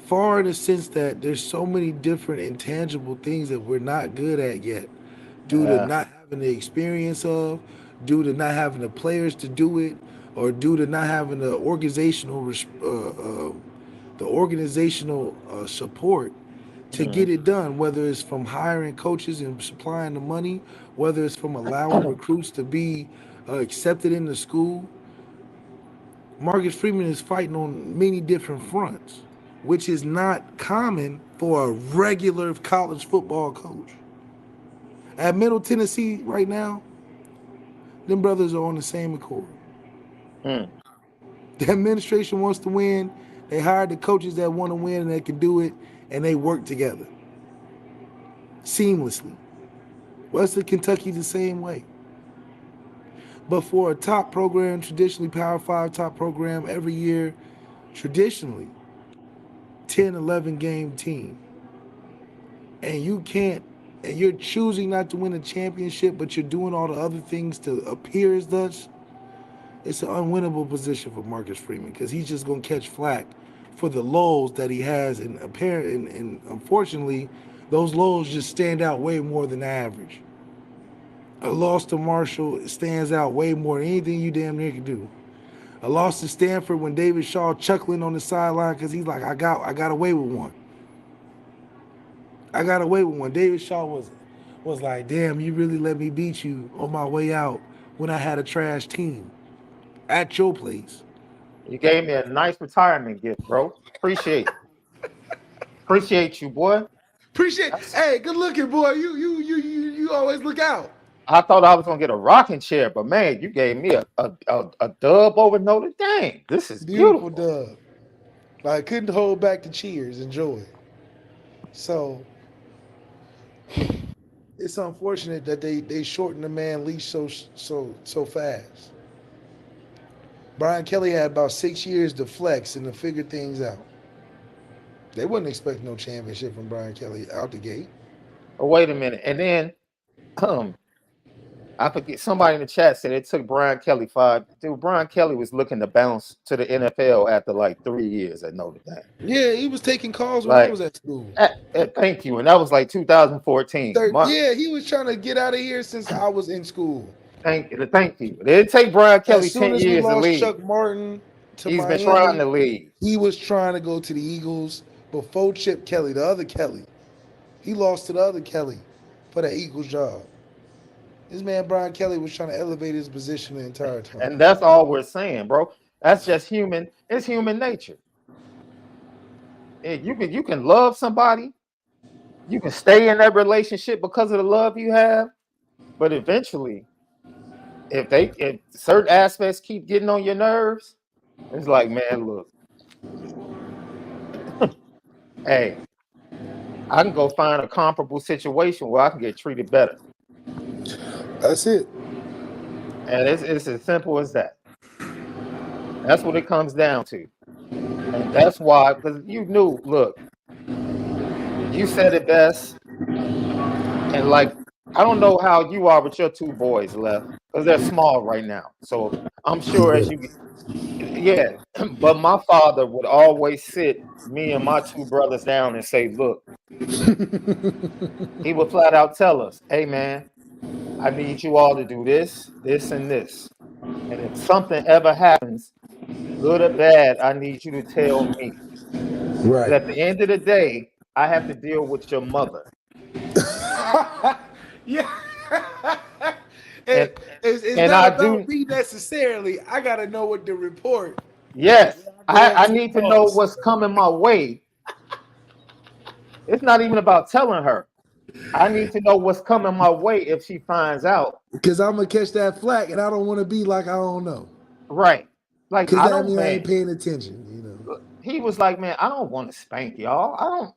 Far in the sense that there's so many different intangible things that we're not good at yet due to not having the experience of, due to not having the players to do it, or due to not having the organizational support to get it done, whether it's from hiring coaches and supplying the money, whether it's from allowing recruits to be accepted in the school. Marcus Freeman is fighting on many different fronts, which is not common for a regular college football coach. At Middle Tennessee right now, them brothers are on the same accord. The administration wants to win. They hired the coaches that want to win and that can do it, and they work together seamlessly. Western Kentucky the same way. But for a top program, traditionally Power 5 top program every year, traditionally 10, 11 game team, and you're choosing not to win a championship, but you're doing all the other things to appear as such, it's an unwinnable position for Marcus Freeman because he's just going to catch flack for the lulls that he has, and unfortunately, those lulls just stand out way more than the average. A loss to Marshall stands out way more than anything you damn near can do. A loss to Stanford when David Shaw chuckling on the sideline because he's like, I got away with one. I got away with one. David Shaw was like, damn, you really let me beat you on my way out when I had a trash team at your place. You gave me a nice retirement gift, bro. Appreciate it. Appreciate you, boy. Hey, good looking, boy. You always look out. I thought I was gonna get a rocking chair, but man, you gave me a dub over Notre Dame. This is beautiful. Dub. I couldn't hold back the cheers and joy. So it's unfortunate that they shortened the man leash so fast. Brian Kelly had about 6 years to flex and to figure things out. They wouldn't expect no championship from Brian Kelly out the gate. Oh, wait a minute. And then I forget, somebody in the chat said it took Brian Kelly 5. Dude, Brian Kelly was looking to bounce to the NFL after like 3 years at Notre Dame. Yeah, he was taking calls when I was at school. Thank you. And that was like 2014. Yeah, he was trying to get out of here since I was in school. Thank you. It didn't take Brian Kelly 10 years to leave. As soon as we lost Chuck Martin to He's Miami, been trying to leave. He was trying to go to the Eagles before Chip Kelly, the other Kelly. He lost to the other Kelly for that Eagles job. This man Brian Kelly was trying to elevate his position the entire time. And that's all we're saying, bro. That's just human. It's human nature. You can love somebody. You can stay in that relationship because of the love you have. But eventually, if certain aspects keep getting on your nerves, it's like, man, look. Hey, I can go find a comparable situation where I can get treated better. That's it. And it's as simple as that. That's what it comes down to. And that's why, because you knew, look, you said it best. And like I don't know how you are with your two boys left because they're small right now. So I'm sure as you, yeah. But my father would always sit me and my two brothers down and say, "Look," he would flat out tell us, "Hey, man, I need you all to do this, this, and this. And if something ever happens, good or bad, I need you to tell me. Because Right. at the end of the day, I have to deal with your mother." Yeah. And It's and not I about do, me necessarily. I gotta know what to report. yes, When I go up I to the need to know boss. what's coming my way. It's not even about telling her. I need to know what's coming my way if she finds out. Because I'm gonna catch that flack and I don't want to be like I don't know. Right. Like, Because I that don't, means I man. ain't paying attention, you know. He was like, "Man, I don't want to spank y'all. I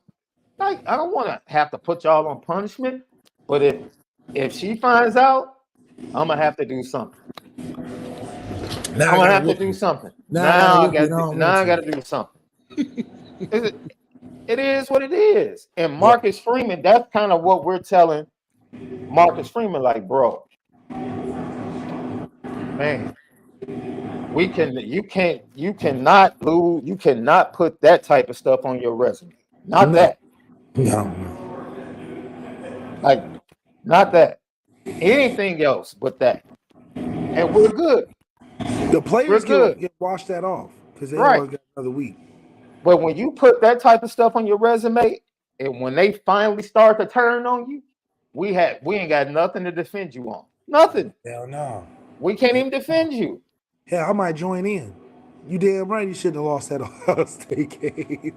don't want to have to put y'all on punishment. But if she finds out, I'm gonna have to do something. Now I'm I gonna gotta have to whoop do you. something. Now I gotta whoop you and I don't Now want I to. gotta do something. It, it is what it is." And Yeah. Marcus Freeman, that's kind of what we're telling Marcus Freeman, like, bro, man, you cannot lose, you cannot put that type of stuff on your resume. Not No. that. No. Like, not that. Anything else but that. And we're good. The We're players good. get wash that off because they Right. always got another week. But when you put that type of stuff on your resume, and when they finally start to turn on you, we ain't got nothing to defend you on. Nothing. Hell no. We can't even defend you. Hell, I might join in. You damn right you shouldn't have lost that Ohio State game.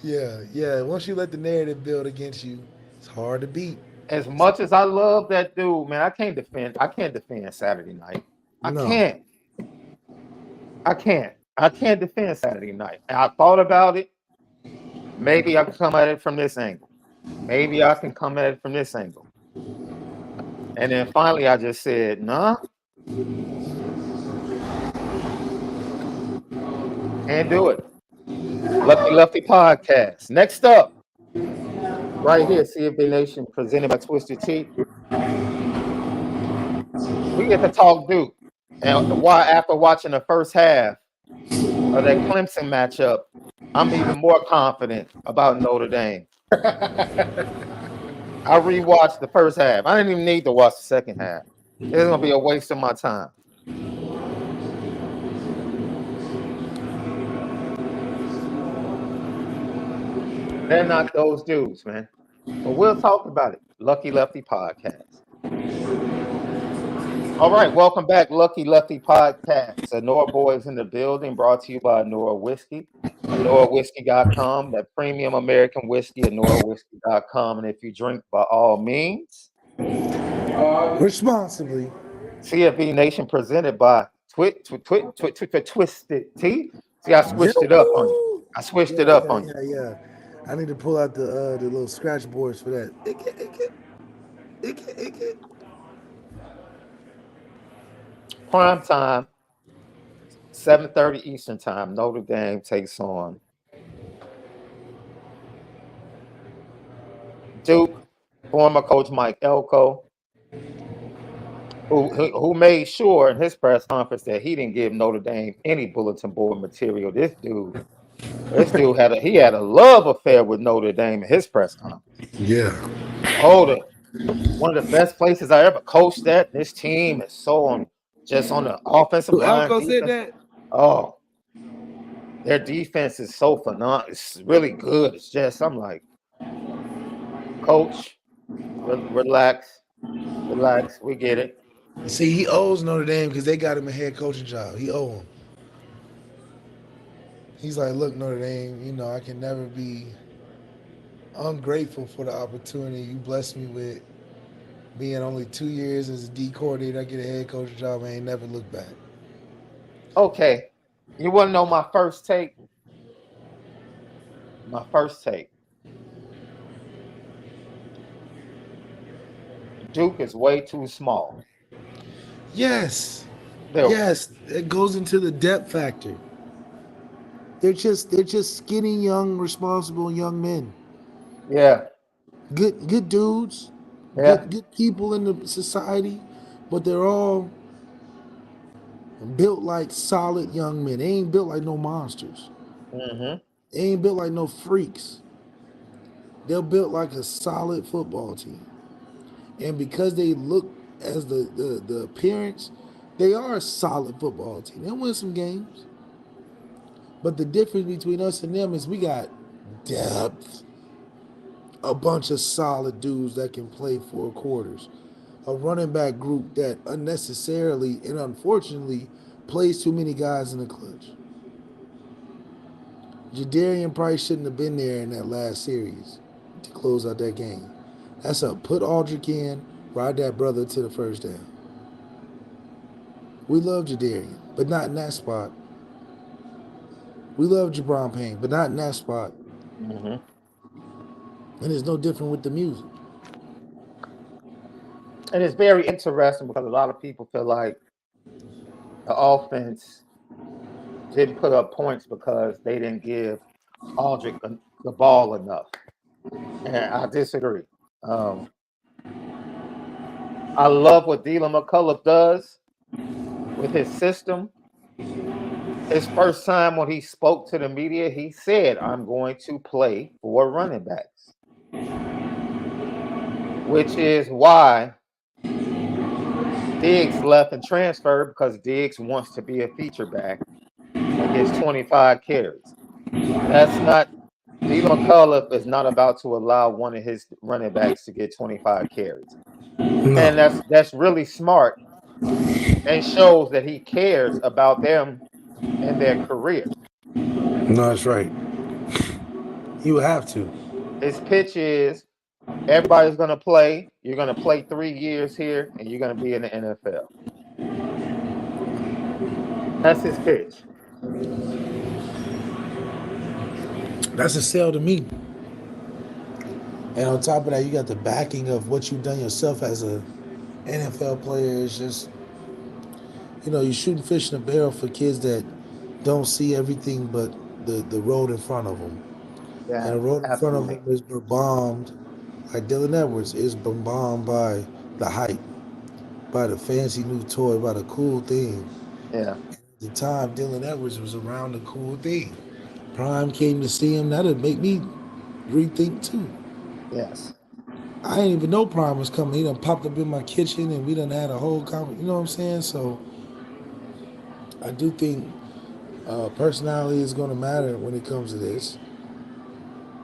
Yeah. Once you let the narrative build against you, it's hard to beat. As much as I love that dude, man, I can't defend Saturday night. I No. can't. I can't defend Saturday night. And I thought about it. Maybe I can come at it from this angle. Maybe I can come at it from this angle. And then finally I just said, nah, can't do it. Lucky Lefty Podcast. Next up, right here, CFB Nation, presented by Twisted Tea. We get to talk Duke. And why, after watching the first half of that Clemson matchup, I'm even more confident about Notre Dame. I rewatched the first half. I didn't even need to watch the second half. It's gonna be a waste of my time. They're not those dudes, man. But we'll talk about it. Lucky Lefty Podcast. All right, welcome back, Lucky Lefty Podcast. Onora Boys in the building, brought to you by Onora Whiskey. OnoraWhiskey.com, that premium American whiskey, OnoraWhiskey.com. And if you drink, by all means, Responsibly. CFB Nation presented by Twisted Tea. See, I switched it up on you. I switched it up on you. Yeah. I need to pull out the little scratch boards for that. Prime time, 7:30 Eastern time. Notre Dame takes on Duke. Former coach Mike Elko, who made sure in his press conference that he didn't give Notre Dame any bulletin board material. This dude had a love affair with Notre Dame in his press conference. Yeah. One of the best places I ever coached at. This team is just on the offensive line. Elko Defense. said that? Oh, their defense is so phenomenal. It's really good. It's just, I'm like, Coach, relax. We get it. See, he owes Notre Dame because they got him a head coaching job. He owe him. He's like, look, Notre Dame, I can never be ungrateful for the opportunity you blessed me with. Being only 2 years as a D coordinator, I get a head coaching job. I ain't never look back. Okay. You want to know my first take? My first take. Duke is way too small. Yes. Yes. It goes into the depth factor. They're just skinny, young, responsible young men. Yeah. Good dudes, Yeah. good people in the society, but they're all built like solid young men. They ain't built like no monsters. Hmm. They ain't built like no freaks. They're built like a solid football team. And because they look as the appearance, they are a solid football team. They'll win some games. But the difference between us and them is we got depth. A bunch of solid dudes that can play 4 quarters. A running back group that unnecessarily and unfortunately plays too many guys in the clutch. Jadarian probably shouldn't have been there in that last series to close out that game. That's a put Aldrich in, ride that brother to the first down. We love Jadarian, but not in that spot. We love Jabron Payne, but not in that spot. Hmm. And it's no different with the music. And it's very interesting because a lot of people feel like the offense didn't put up points because they didn't give Aldrich the ball enough. And I disagree. Um, I love what Dylan McCullough does with his system. His first time when he spoke to the media, he said, I'm going to play for running backs, which is why Diggs left and transferred because Diggs wants to be a feature back and gets 25 carries. That's not, Dylan McCullough is not about to allow one of his running backs to get 25 carries. No, And that's really smart and shows that he cares about them and their career. no, that's right. You have to. His pitch is everybody's going to play. You're going to play 3 years here, and you're going to be in the NFL. That's his pitch. That's a sell to me. And on top of that, you got the backing of what you've done yourself as a NFL player. It's just, you're shooting fish in a barrel for kids that don't see everything but the road in front of them. And Yeah, the road in front of them absolutely. is bombed, like Dylan Edwards is bombed by the hype, by the fancy new toy, by the cool thing. Yeah. At the time, Dylan Edwards was around the cool thing. Prime came to see him. That'd make me rethink too. Yes. I didn't even know Prime was coming. He done popped up in my kitchen and we done had a whole conversation. You know what I'm saying? So I do think personality is going to matter when it comes to this.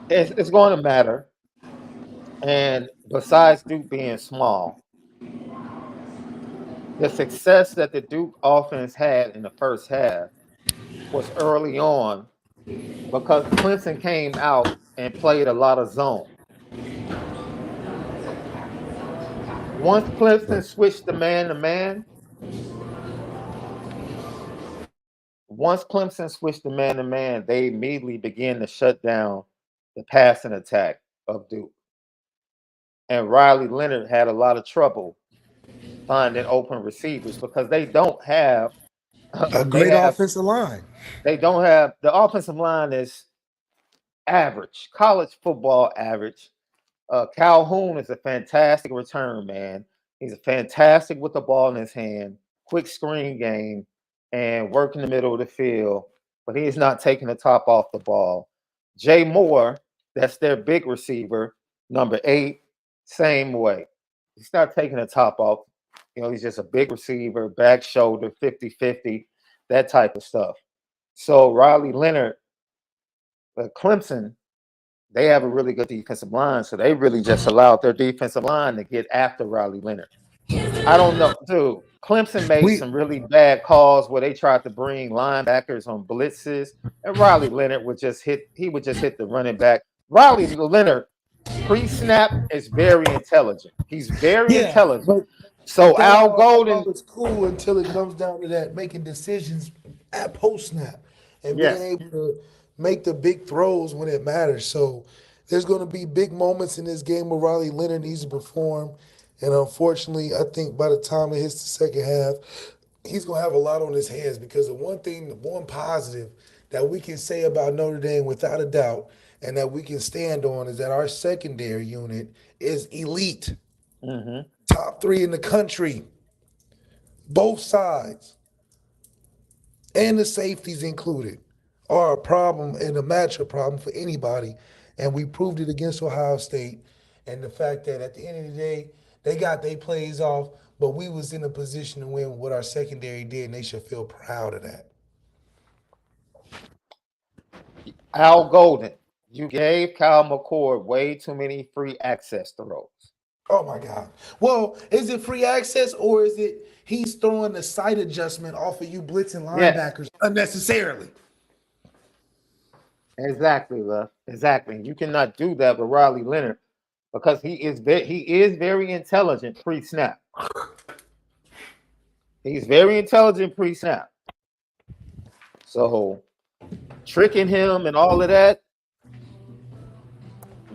It's going to matter. And besides Duke being small, the success that the Duke offense had in the first half was early on because Clemson came out and played a lot of zone. Once Clemson switched to man, once Clemson switched to man, they immediately began to shut down the passing attack of Duke. And Riley Leonard had a lot of trouble finding open receivers because they don't have A they great have offensive line. they don't have the offensive line is average, college football average. Calhoun is a fantastic return man. He's fantastic with the ball in his hand, quick screen game, and work in the middle of the field. But he's not taking the top off the ball. Jay Moore, that's their big receiver, number 8, same way. He's not taking the top off. He's just a big receiver, back shoulder, 50-50, that type of stuff. So Riley Leonard, Clemson, they have a really good defensive line, so they really just allowed their defensive line to get after Riley Leonard. I don't know, dude. Clemson made We some really bad calls where they tried to bring linebackers on blitzes, and Riley Leonard would just hit. He would just hit the running back. Riley Leonard pre-snap is very intelligent. He's very Yeah, intelligent. but So Al that Golden, all is cool until it comes down to that making decisions at post snap and being yes, able to make the big throws when it matters. So there's going to be big moments in this game where Riley Leonard needs to perform, and unfortunately, I think by the time it hits the second half, he's going to have a lot on his hands because the one positive that we can say about Notre Dame without a doubt and that we can stand on is that our secondary unit is elite, Mm-hmm. top 3 in the country, both sides, and the safeties included, are a problem and a matchup problem for anybody. And we proved it against Ohio State. And the fact that at the end of the day, they got their plays off, but we was in a position to win what our secondary did, and they should feel proud of that. Al Golden, you gave Kyle McCord way too many free access throws. Oh my God. Well, is it free access or is it he's throwing the sight adjustment off of you blitzing Yes, linebackers unnecessarily? exactly, love. Exactly. You cannot do that with Riley Leonard because he is very intelligent pre-snap. He's very intelligent pre-snap. So tricking him and all of that,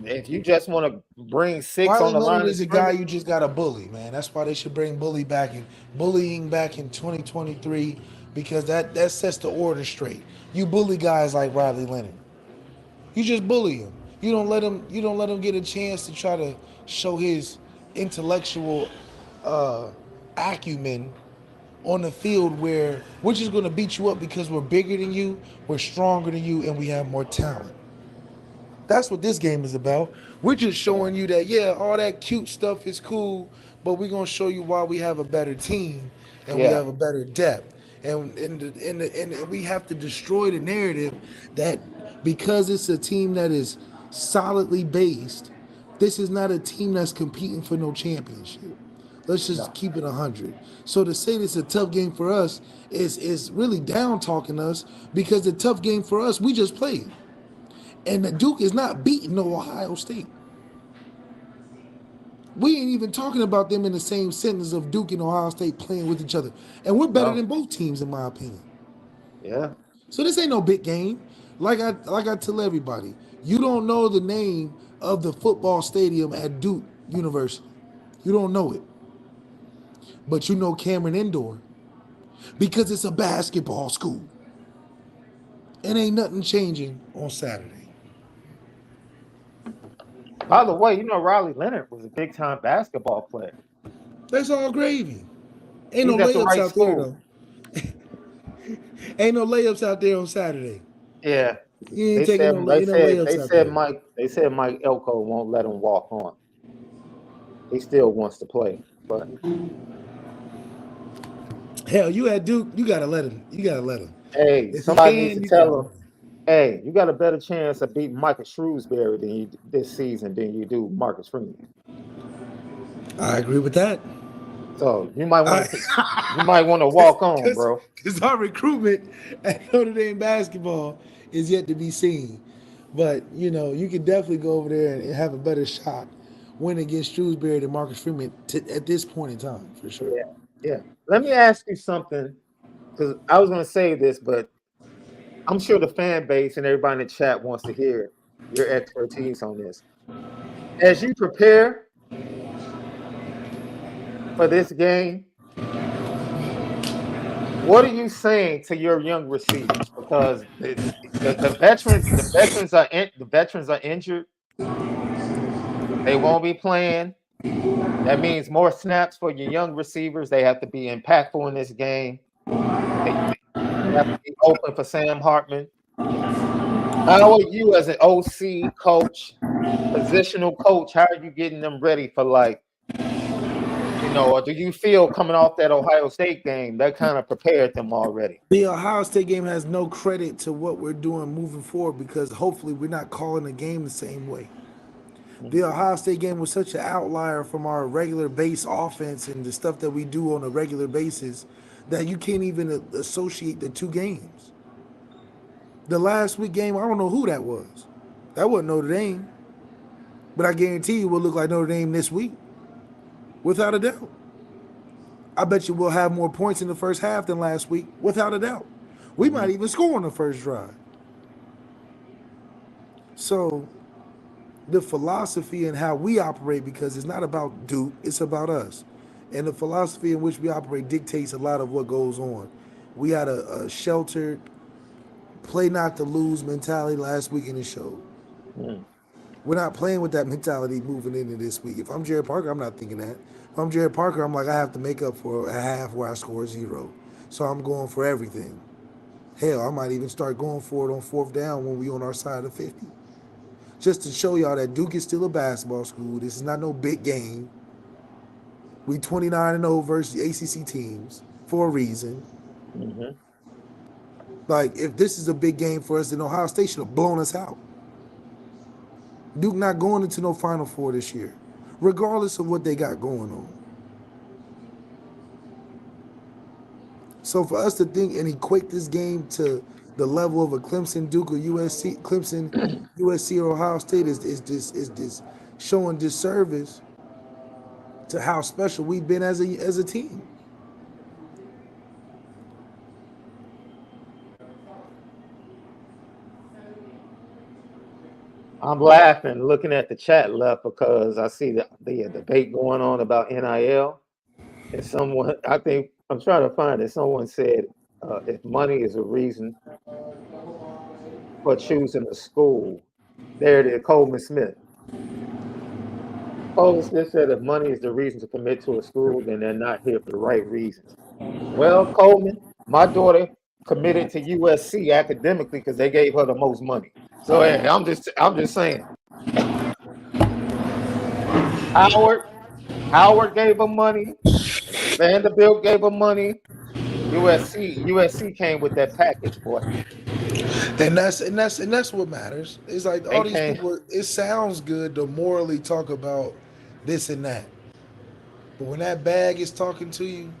if you just want to bring 6 on Riley the Leonard line of is a guy scrimmage, you just got to bully, man. That's why they should bring bullying back in 2023 because that sets the order straight. You bully guys like Riley Leonard. You just bully him. You don't let him get a chance to try to show his intellectual uh, acumen on the field where we're just going to beat you up because we're bigger than you, we're stronger than you, and we have more talent. That's what this game is about. We're just showing you that, yeah, all that cute stuff is cool, but we're going to show you why we have a better team and we yeah, have a better depth. And we have to destroy the narrative that because it's a team that is solidly based, this is not a team that's competing for no championship. Let's just no, keep it 100. So to say this is a tough game for us is really down talking us because the tough game for us, we just played. And the Duke is not beating no Ohio State. We ain't even talking about them in the same sentence of Duke and Ohio State playing with each other. And we're better no, than both teams, in my opinion. yeah, So this ain't no big game. Like I tell everybody, you don't know the name of the football stadium at Duke University. You don't know it. But you know Cameron Indoor because it's a basketball school. And ain't nothing changing on Saturday. By the way, Riley Leonard was a big time basketball player. That's all gravy. Ain't no He's at the layups right out there school. though. Ain't no layups out there on Saturday. Yeah. You ain't They taking said no they ain't no said layups they out said there. Mike Elko won't let him walk on. He still wants to play. But Hell, you at Duke, you gotta let him. You gotta let him. hey, If he somebody needs to can, you gotta tell him, let him. hey, you got a better chance of beating Michael Shrewsbury this season than you do Marcus Freeman. I agree with that. So you might want I, to walk on, Because bro. our recruitment at Notre Dame basketball is yet to be seen. But you can definitely go over there and have a better shot winning against Shrewsbury than Marcus Freeman at this point in time, for sure. Yeah, yeah. Let me ask you something, because I was gonna say this, but I'm sure the fan base and everybody in the chat wants to hear your expertise on this. As you prepare for this game, what are you saying to your young receivers? Because the veterans are injured. They won't be playing. That means more snaps for your young receivers. They have to be impactful in this game. They have to be open for Sam Hartman. How are you as an OC coach, positional coach? How are you getting them ready for or do you feel coming off that Ohio State game that kind of prepared them already? The Ohio State game has no credit to what we're doing moving forward because hopefully we're not calling the game the same way. The Ohio State game was such an outlier from our regular base offense and the stuff that we do on a regular basis that you can't even associate the two games. The last week game, I don't know who that was. That wasn't Notre Dame. But I guarantee you will look like Notre Dame this week. Without a doubt. I bet you we'll have more points in the first half than last week, without a doubt. We might even score on the first drive. So the philosophy and how we operate, because it's not about Duke, it's about us. And the philosophy in which we operate dictates a lot of what goes on. We had a sheltered, play not to lose mentality last week, and it showed. Mm. We're not playing with that mentality moving into this week. If I'm Jared Parker, I'm not thinking that. If I'm Jared Parker, I'm like, I have to make up for a half where I score 0. So I'm going for everything. Hell, I might even start going for it on 4th down when we on our side of 50. Just to show y'all that Duke is still a basketball school. This is not no big game. We 29-0 versus the ACC teams for a reason. Mm-hmm. Like, if this is a big game for us, then Ohio State should have blown us out. Duke not going into no Final Four this year, regardless of what they got going on. So for us to think and equate this game to the level of a Clemson, Duke, or USC, Clemson, USC, or Ohio State is showing disservice to how special we've been as a team. I'm laughing looking at the chat left because I see the debate going on about NIL. And someone, I think, I'm trying to find it. Someone said if money is a reason for choosing a school, there it is, Coleman Smith. Coleman Smith said if money is the reason to commit to a school, then they're not here for the right reasons. Well, Coleman, my daughter committed to USC academically because they gave her the most money. So hey, I'm just saying. Howard gave her money. Vanderbilt gave her money. USC came with that package, boy. And that's what matters. It's like They all these came. people. It sounds good to morally talk about this and that, but when that bag is talking to you,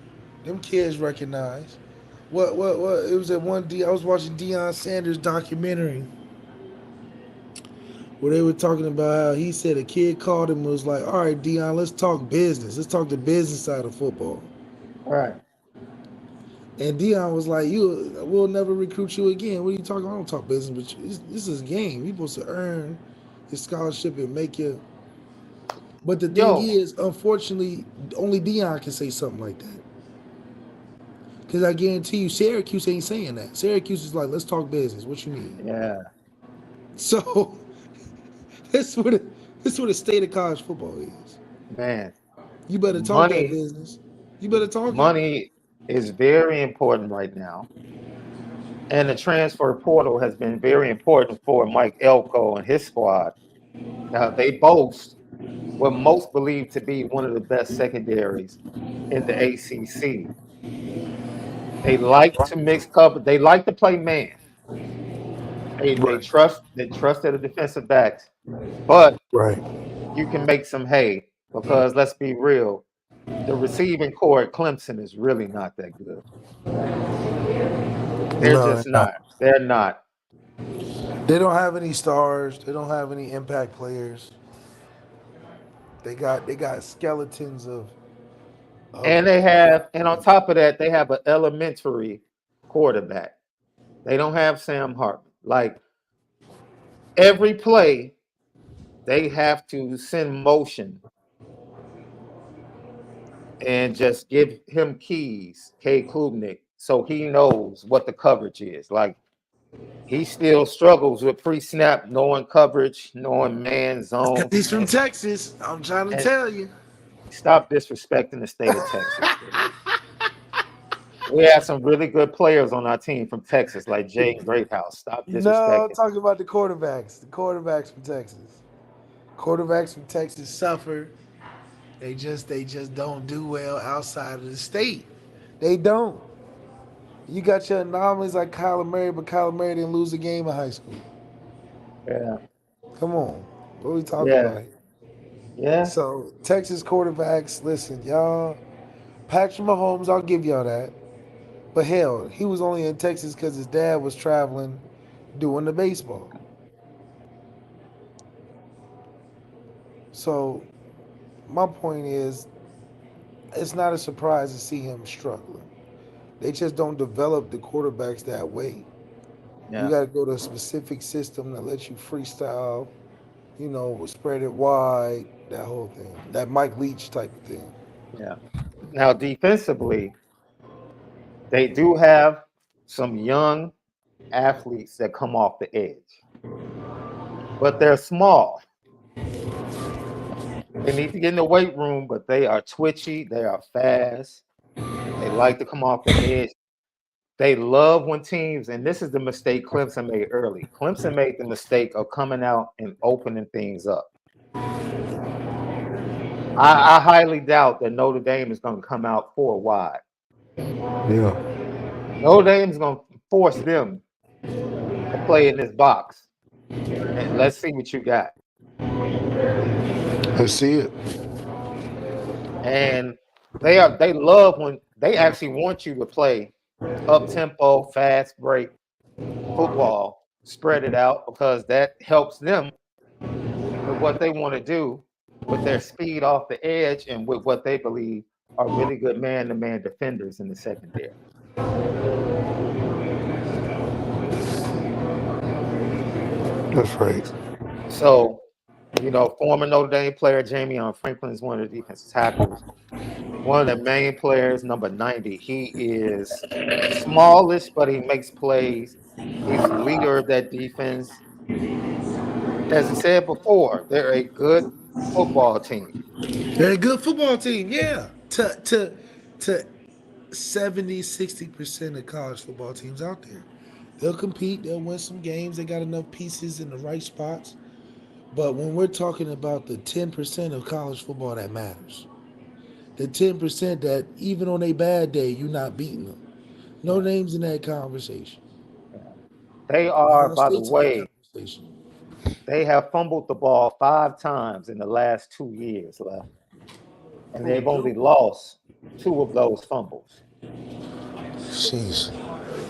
them kids recognize. What? It was at one D. I was watching Deion Sanders documentary where they were talking about how he said a kid called him and was like, "All right, Deion, let's talk business. Let's talk the business side of football." All right. And Deion was like, we'll never recruit you again. What are you talking about? I don't talk business, but this is a game. You're supposed to earn your scholarship and make your. But the thing Yo, is, unfortunately, only Deion can say something like that. Because I guarantee you, Syracuse ain't saying that. Syracuse is like, let's talk business. What you mean? yeah, So that's what the state of college football is. man. You better talk that Money, business. You better talk it. money is very important right now. And the transfer portal has been very important for Mike Elko and his squad. Now they boast what most believe to be one of the best secondaries in the ACC. They like to mix cover. They like to play man. They Right. trust their defensive backs, but Right. you can make some hay because let's be real, the receiving core at Clemson is really not that good. They're No, just they're not. not. They're not. They don't have any stars. They don't have any impact players. They got skeletons of And on top of that, they have an elementary quarterback. They don't have Sam Hartman. Like every play, they have to send motion and just give him keys, K. Klubnik, so he knows what the coverage is. Like he still struggles with pre-snap, knowing coverage, knowing man zone, He's from Texas. I'm trying to and tell you. stop disrespecting the state of Texas. We have some really good players on our team from Texas, like Jaden Greathouse. Stop No, I'm disrespecting. talking about the quarterbacks. The quarterbacks from Texas. Quarterbacks from Texas suffer. They just don't do well outside of the state. They don't. You got your anomalies like Kyler Murray, but Kyler Murray didn't lose a game in high school. Yeah, Come on. What are we talking yeah, about here? yeah. So, Texas quarterbacks, listen, y'all. Patrick Mahomes, I'll give y'all that. But hell, he was only in Texas because his dad was traveling doing the baseball. So, my point is, it's not a surprise to see him struggling. They just don't develop the quarterbacks that way. You Yeah, got to go to a specific system that lets you freestyle, spread it wide, that whole thing. That Mike Leach type of thing. yeah. Now, defensively, they do have some young athletes that come off the edge. but they're small. They need to get in the weight room, but they are twitchy. They are fast. They like to come off the edge. They love when teams, and this is the mistake Clemson made early. Clemson made the mistake of coming out and opening things up. I highly doubt that Notre Dame is going to come out 4 wide. Yeah. Notre Dame is going to force them to play in this box. And let's see what you got. Let's see it. And they love when they actually want you to play up tempo, fast break football, spread it out, because that helps them with what they want to do with their speed off the edge and with what they believe are really good man-to-man defenders in the secondary. That's right. So, former Notre Dame player Jamion Franklin is one of the defensive tackles. One of the main players, number 90. He is smallish, but he makes plays. He's the leader of that defense. As I said before, they're a good football team. They're a good football team, yeah. To 70-60% of college football teams out there. They'll compete, they'll win some games, they got enough pieces in the right spots. But when we're talking about the 10% of college football that matters, the 10% that even on a bad day, you're not beating them. No names in that conversation. They are, Ohio by the State's in that way, conversation. they have fumbled the ball 5 times in the last 2 years left. And they've only lost 2 of those fumbles. Jeez.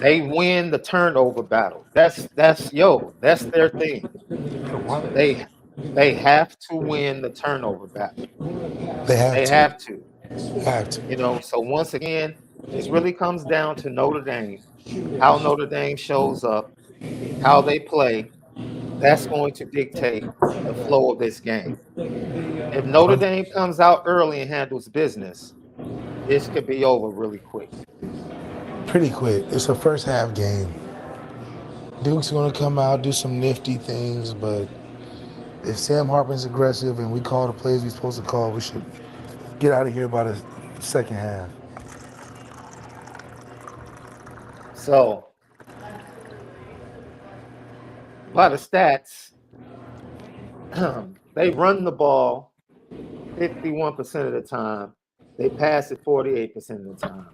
They win the turnover battle. That's their thing. They have to win the turnover battle. They They have have to. to. So once again, this really comes down to Notre Dame, how Notre Dame shows up, how they play. That's going to dictate the flow of this game. If Notre Dame comes out early and handles business, this could be over really quick. Pretty quick. It's a first half game. Duke's going to come out, do some nifty things, but if Sam Hartman's aggressive and we call the plays we're supposed to call, we should get out of here by the second half. So, by the stats, they run the ball 51% of the time. They pass it 48% of the time.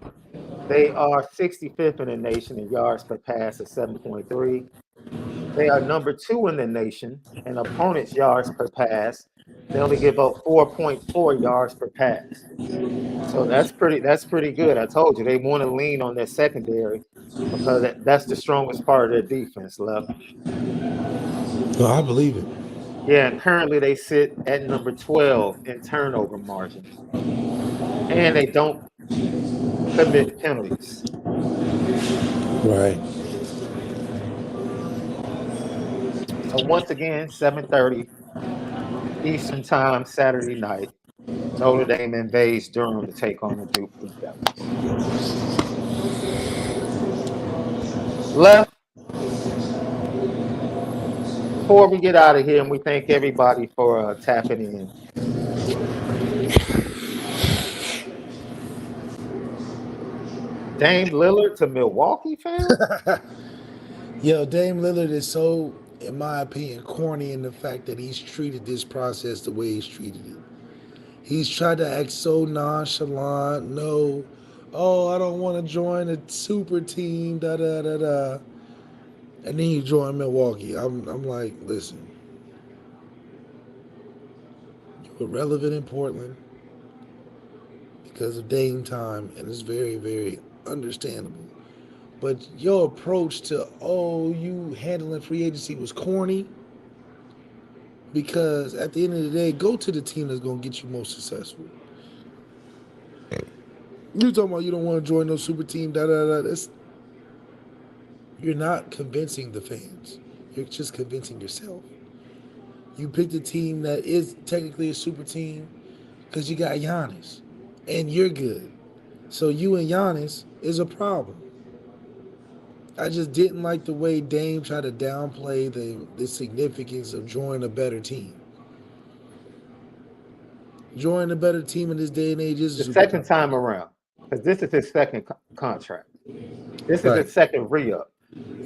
They are 65th in the nation in yards per pass at 7.3. They are number 2 in the nation in opponents' yards per pass. They only give up 4.4 yards per pass. So that's pretty good. I told you they want to lean on their secondary because that's the strongest part of their defense left. No, I believe it. Yeah, and currently they sit at number 12 in turnover margin. And they don't commit penalties. Right. So once again, 7:30 Eastern Time, Saturday night, Notre Dame invades Durham to take on the Duke Blue Devils. Left, before we get out of here, and we thank everybody for tapping in. Dame Lillard to Milwaukee fans? Yo, Dame Lillard is so, in my opinion, corny in the fact that he's treated this process the way he's treated it. He's tried to act so nonchalant. No, I don't want to join a super team. Da da da da. And then you join Milwaukee. I'm like, listen, you were relevant in Portland because of Dame time, and it's very, very understandable. But your approach to, you handling free agency was corny, because at the end of the day, go to the team that's going to get you most successful. You talking about you don't want to join no super team, da da da. You're not convincing the fans. You're just convincing yourself. You picked a team that is technically a super team because you got Giannis, and you're good. So you and Giannis is a problem. I just didn't like the way Dame tried to downplay the significance of joining a better team. Joining a better team in this day and age is The a super second tough. time around, because this is his second contract. This is Right. his second re-up.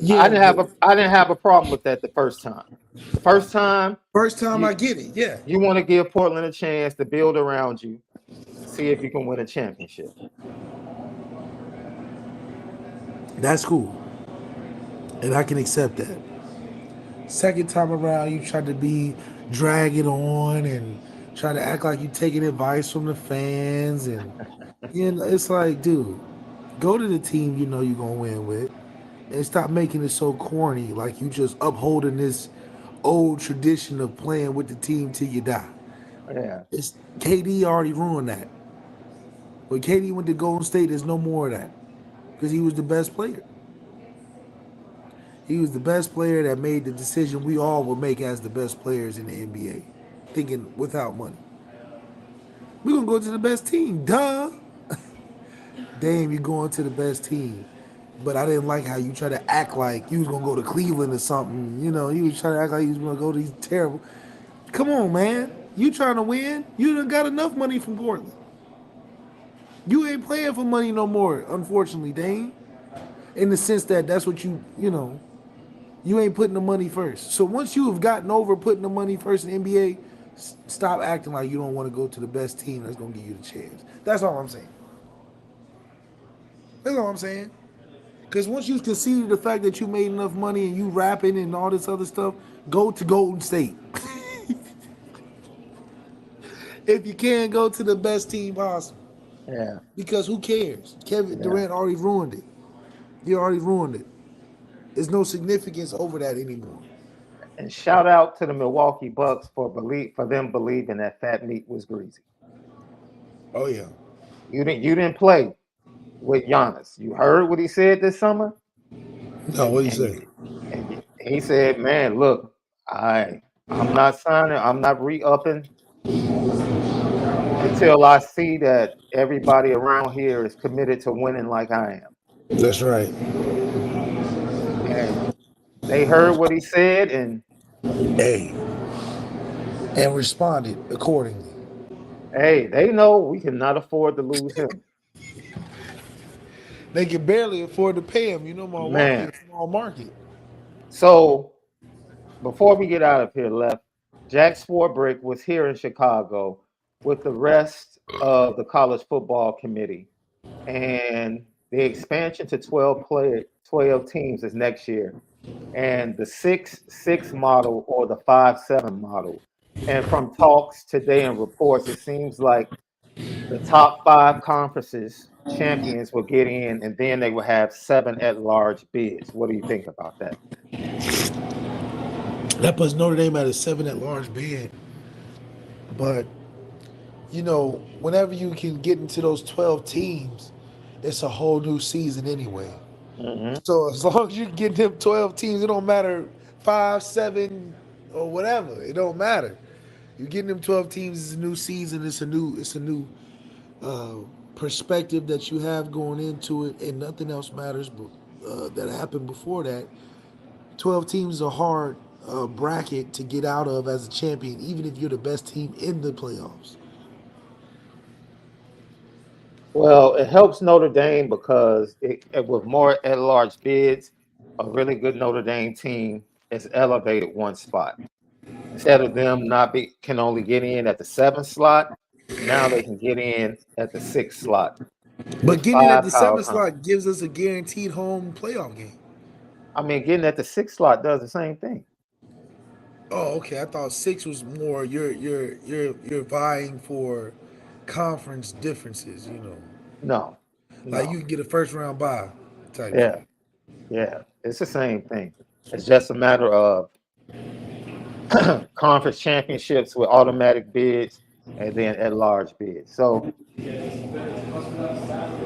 Yeah, but I didn't have a problem with that the first time. The first time, first time you I get it. Yeah. you want to give Portland a chance to build around you, see if you can win a championship. That's cool. And I can accept that. Second time around, you tried to be dragging on and try to act like you taking advice from the fans, and it's like, dude, go to the team you know you're gonna win with, and stop making it so corny, like you just upholding this old tradition of playing with the team till you die. Yeah, It's KD already ruined that. When KD went to Golden State, there's no more of that because he was the best player. He was the best player that made the decision we all would make as the best players in the NBA, thinking without money. We're going to go to the best team. Duh. Damn, you're going to the best team. But I didn't like how you try to act like you was going to go to Cleveland or something. You was trying to act like you was going to go to these terrible. Come on, man. You trying to win? You done got enough money from Portland. You ain't playing for money no more, unfortunately, Dane. In the sense that that's what you ain't putting the money first. So once you have gotten over putting the money first in the NBA, stop acting like you don't want to go to the best team that's going to give you the chance. That's all I'm saying. That's all I'm saying. Because once you conceded the fact that you made enough money and you rapping and all this other stuff, go to Golden State. If you can, go to the best team possible. yeah, Because who cares? Kevin yeah. Durant already ruined it. He already ruined it. There's no significance over that anymore. And shout out to the Milwaukee Bucks for them believing that fat meat was greasy. Oh yeah. You didn't play with Giannis. You heard what he said this summer, No, what do you and say? he said, "Man, look, I'm not signing. I'm not re-upping until I see that everybody around here is committed to winning like I am." That's right. And they heard what he said, and Hey, and responded accordingly. hey, they know we cannot afford to lose him. They can barely afford to pay him. Milwaukee, Man, a small market. so before we get out of here, left, Jack Swarbrick was here in Chicago with the rest of the college football committee, and the expansion to 12 teams is next year, and the 6-6 model or the 5-7 model. And from talks today and reports, it seems like the top 5 conferences champions will get in, and then they will have 7 at-large bids. What do you think about that? That puts Notre Dame at a 7 at large bid. But whenever you can get into those 12 teams, it's a whole new season anyway. Hmm. So as long as you get them 12 teams, it don't matter 5, 7, or whatever. It don't matter. You're getting them 12 teams. It's a new season. It's a new uh, perspective that you have going into it, and nothing else matters. But that happened before that. 12 teams is a hard bracket to get out of as a champion, even if you're the best team in the playoffs. Well, it helps Notre Dame because with more at-large bids, a really good Notre Dame team is elevated one spot. Instead of them not be can only get in at the 7th slot, now they can get in at the 6th slot But with getting at five the power seventh conferences. slot gives us a guaranteed home playoff game. I mean, getting at the 6th slot does the same thing. Oh, okay. I thought six was more you're vying for conference differences. No, Like no, you can get a first round bye type yeah, shit. yeah, it's the same thing. It's just a matter of conference championships with automatic bids and then at-large bids. So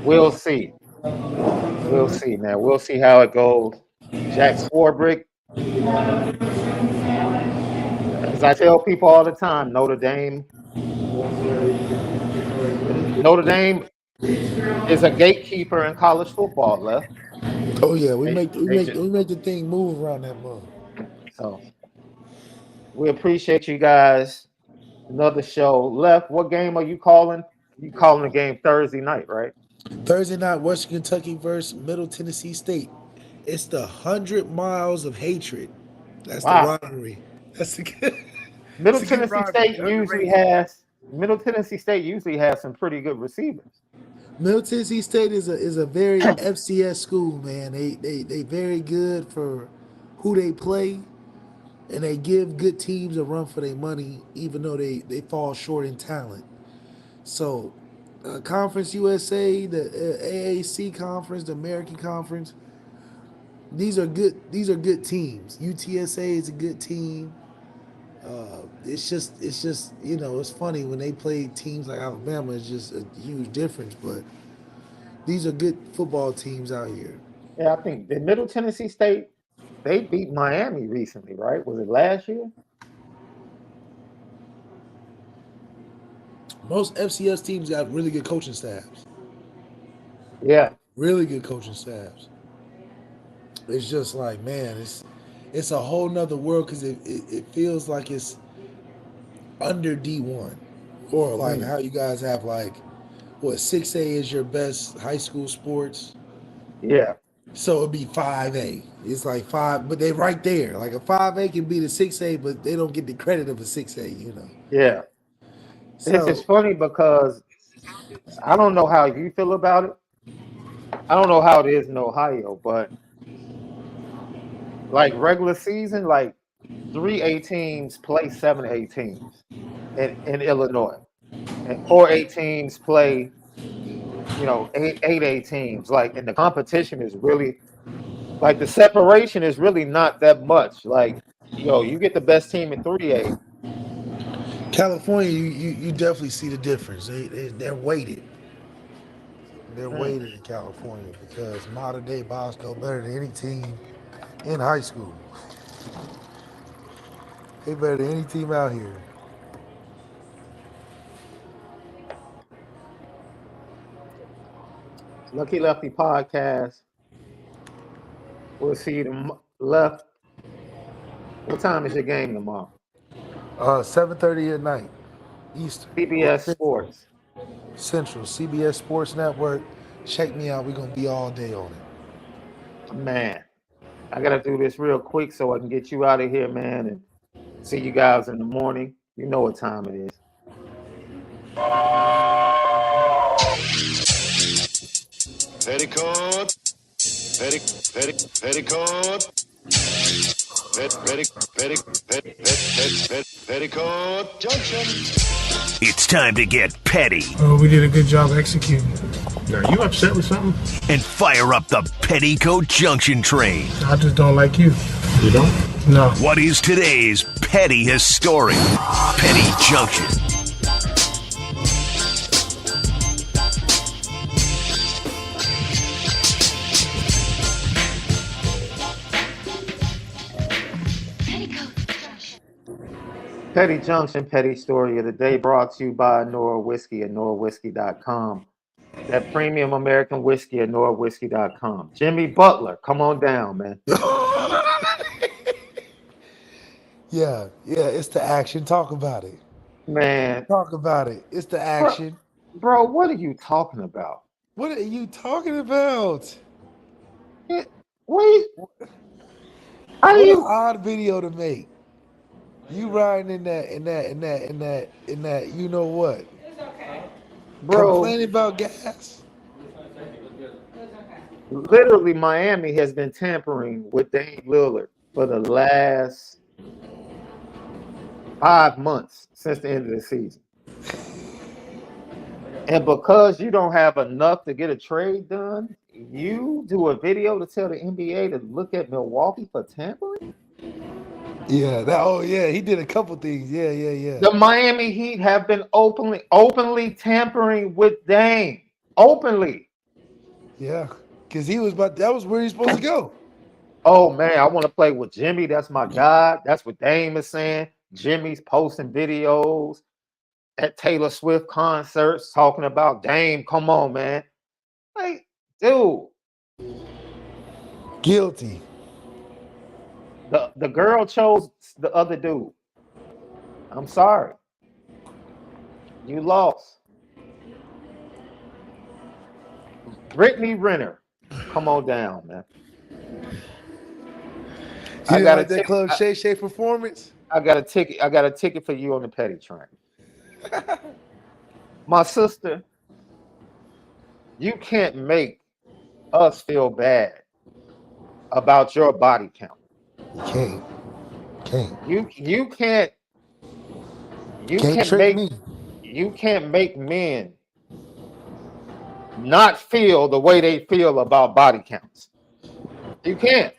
we'll see. We'll see, man. We'll see how it goes. Jack Swarbrick, as I tell people all the time, Notre Dame is a gatekeeper in college football, left. Oh yeah, we They, make we they make just we make the thing move around that mug. so we appreciate you guys. Another show left. What game are you calling? You calling the game Thursday night, right? Thursday night, Western Kentucky versus Middle Tennessee State. It's the 100 miles of hatred. That's the Wow. rivalry. That's the good. Middle It's a good Tennessee rivalry. State usually Underrated. has Middle Tennessee State usually has some pretty good receivers. Middle Tennessee State is a very FCS school, man. They very good for who they play, and they give good teams a run for their money, even though they fall short in talent. So, Conference USA, the AAC conference, the American Conference, these are good. These are good teams. UTSA is a good team. It's just it's funny when they play teams like Alabama. It's just a huge difference, but these are good football teams out here. Yeah, I think the Middle Tennessee State they beat Miami recently, right? Was it last year? Most FCS teams got really good coaching staffs. Yeah, Really good coaching staffs. It's just like, man, it's a whole nother world because it feels like it's under D1, or like mm, how you guys have like what 6A is your best high school sports. yeah, So it'd be 5A. It's like five, but they right there. Like a 5A can be the 6A, but they don't get the credit of a 6A. yeah. It's So funny because I don't know how you feel about it. I don't know how it is in Ohio, but like regular season, like 3A teams play 7A teams in Illinois, and 4A teams play, 8A teams. Like, and the competition is really like the separation is really not that much. Like, you get the best team in 3A. California, you definitely see the difference. They're weighted. They're Mm. weighted in California because modern day Bosco better than any team in high school. They better than any team out here. Lucky Lefty podcast. We'll see you left. What time is your game tomorrow? 7:30 at night, Eastern or CBS Central. Sports. Central, CBS Sports Network. Check me out. We're gonna be all day on it. Man, I gotta do this real quick so I can get you out of here, man, and see you guys in the morning. You know what time it is. Petticoat, petticoat, petticoat junction. It's time to get petty Oh, we did a good job executing. Are you upset with something? and fire up the Petticoat Junction train. I just don't like you. You don't? No. What is today's petty history? Petty Junction. Petty Junction, Petty Story of the Day, brought to you by Onora Whiskey at NoraWhiskey.com. That premium American whiskey at NoraWhiskey.com. Jimmy Butler, come on down, man. Yeah, it's the action. Talk about it. Man, Talk about it. It's the bro, action. bro, what are you talking about? What are you talking about? Wait, are What an you, odd video to make. You riding in that, you know what? bro? Complaining about gas? Literally, Miami has been tampering with Dame Lillard for the last 5 months since the end of the season. And because you don't have enough to get a trade done, you do a video to tell the NBA to look at Milwaukee for tampering? Yeah, he did a couple things. Yeah. The Miami Heat have been openly tampering with Dame. Openly. Yeah, because that was where he's supposed to go. Oh man, I want to play with Jimmy. That's my guy. That's what Dame is saying. Jimmy's posting videos at Taylor Swift concerts talking about Dame. Come on, man. Like, dude. Guilty. The girl chose the other dude. I'm sorry. You lost. Brittany Renner. Come on down, man. You didn't like that Club Shay Shay performance? I got a ticket. I got a ticket for you on the petty train. My sister, you can't make us feel bad about your body count. You can't. You can't Trick me. You can't make men not feel the way they feel about body counts. You can't.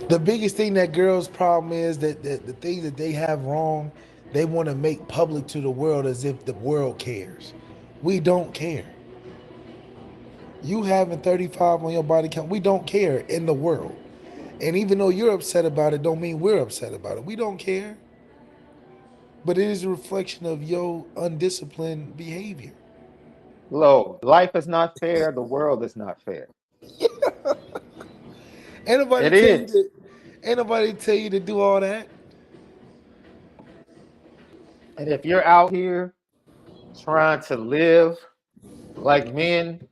The biggest thing that girls' problem is that the things that they have wrong, they want to make public to the world as if the world cares. We don't care. You having 35 on your body count, we don't care in the world. And even though you're upset about it, don't mean we're upset about it. We don't care. But it is a reflection of your undisciplined behavior. Lo, life is not fair. The world is not fair. Ain't nobody tell you to do all that. And if you're out here trying to live like men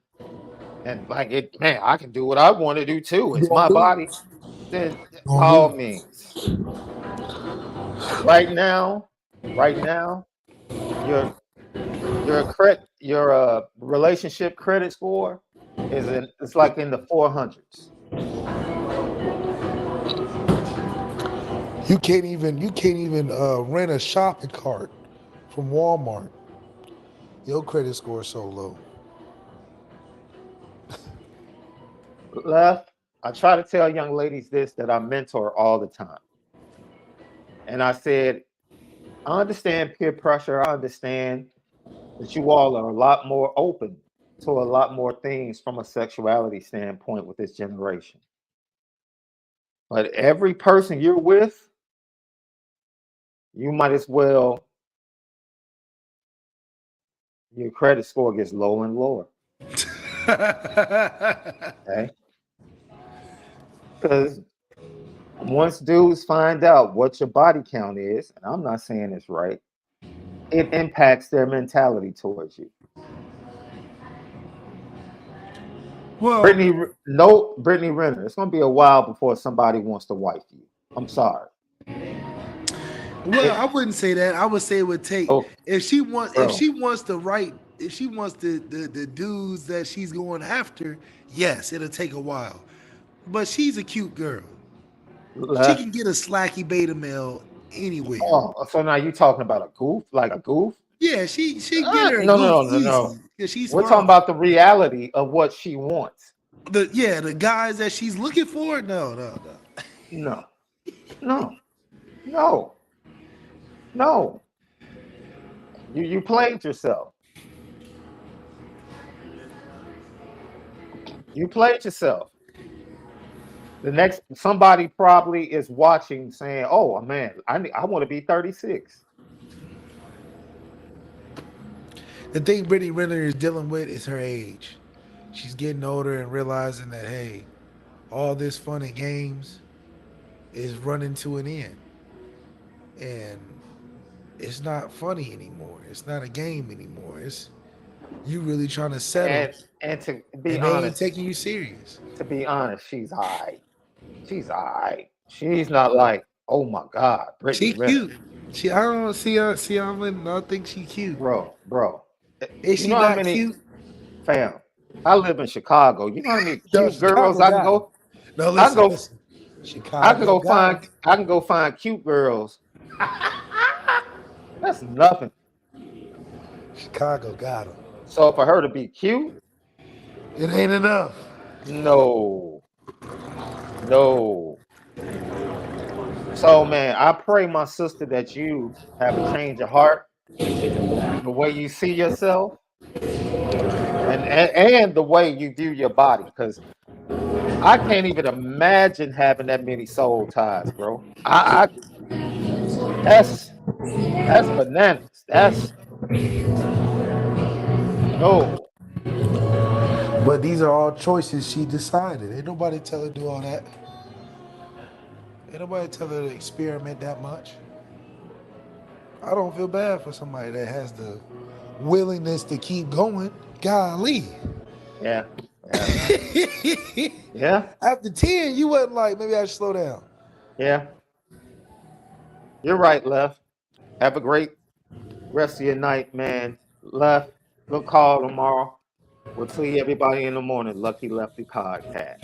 and like it, man, I can do what I want to do too. It's my body. Then all means. Right now, your relationship credit score it's like in the 400s. You can't even rent a shopping cart from Walmart. Your credit score is so low. Left, I try to tell young ladies this that I mentor all the time. And I said, I understand peer pressure. I understand that you all are a lot more open to a lot more things from a sexuality standpoint with this generation. But every person you're with, you might as well, your credit score gets lower and lower. Okay? Because once dudes find out what your body count is, and I'm not saying it's right, it impacts their mentality towards you. Well, Brittany Renner, it's going to be a while before somebody wants to wife you. I'm sorry. Well, I wouldn't say that. I would say it would take if she wants the dudes that she's going after. Yes, it'll take a while, but she's a cute girl. She can get a slacky beta male anywhere. Oh, so now you talking about a goof, like a goof? Yeah, she get her. No. She's We're talking about the reality of what she wants. The guys that she's looking for. No. You played yourself. You played yourself. The next somebody probably is watching saying, "Oh man, I want to be 36." The thing Brittany Renner is dealing with is her age. She's getting older and realizing that, hey, all this fun and games is running to an end. And it's not funny anymore. It's not a game anymore. It's you really trying to settle. And to be and honest, they ain't taking you serious. To be honest, she's all right. She's all right. She's not like, oh my God, Brittany She Renner. cute. I don't see her. I think she cute. Bro. Is she not cute? Fam, I live in Chicago. You know how many cute girls Chicago I can go? No, listen. Chicago. I can go find cute girls. That's nothing. Chicago got them. So for her to be cute, it ain't enough. No. So man, I pray, my sister, that you have a change of heart, the way you see yourself, and the way you view your body. Because I can't even imagine having that many soul ties, bro. That's bananas. That's no. But these are all choices she decided. Ain't nobody tell her to do all that. Ain't nobody tell her to experiment that much. I don't feel bad for somebody that has the willingness to keep going. Golly. Yeah. Yeah. After 10, you wasn't like, maybe I should slow down. Yeah. You're right, Left. Have a great rest of your night, man. Left, good call tomorrow. We'll see everybody in the morning. Lucky Lefty podcast.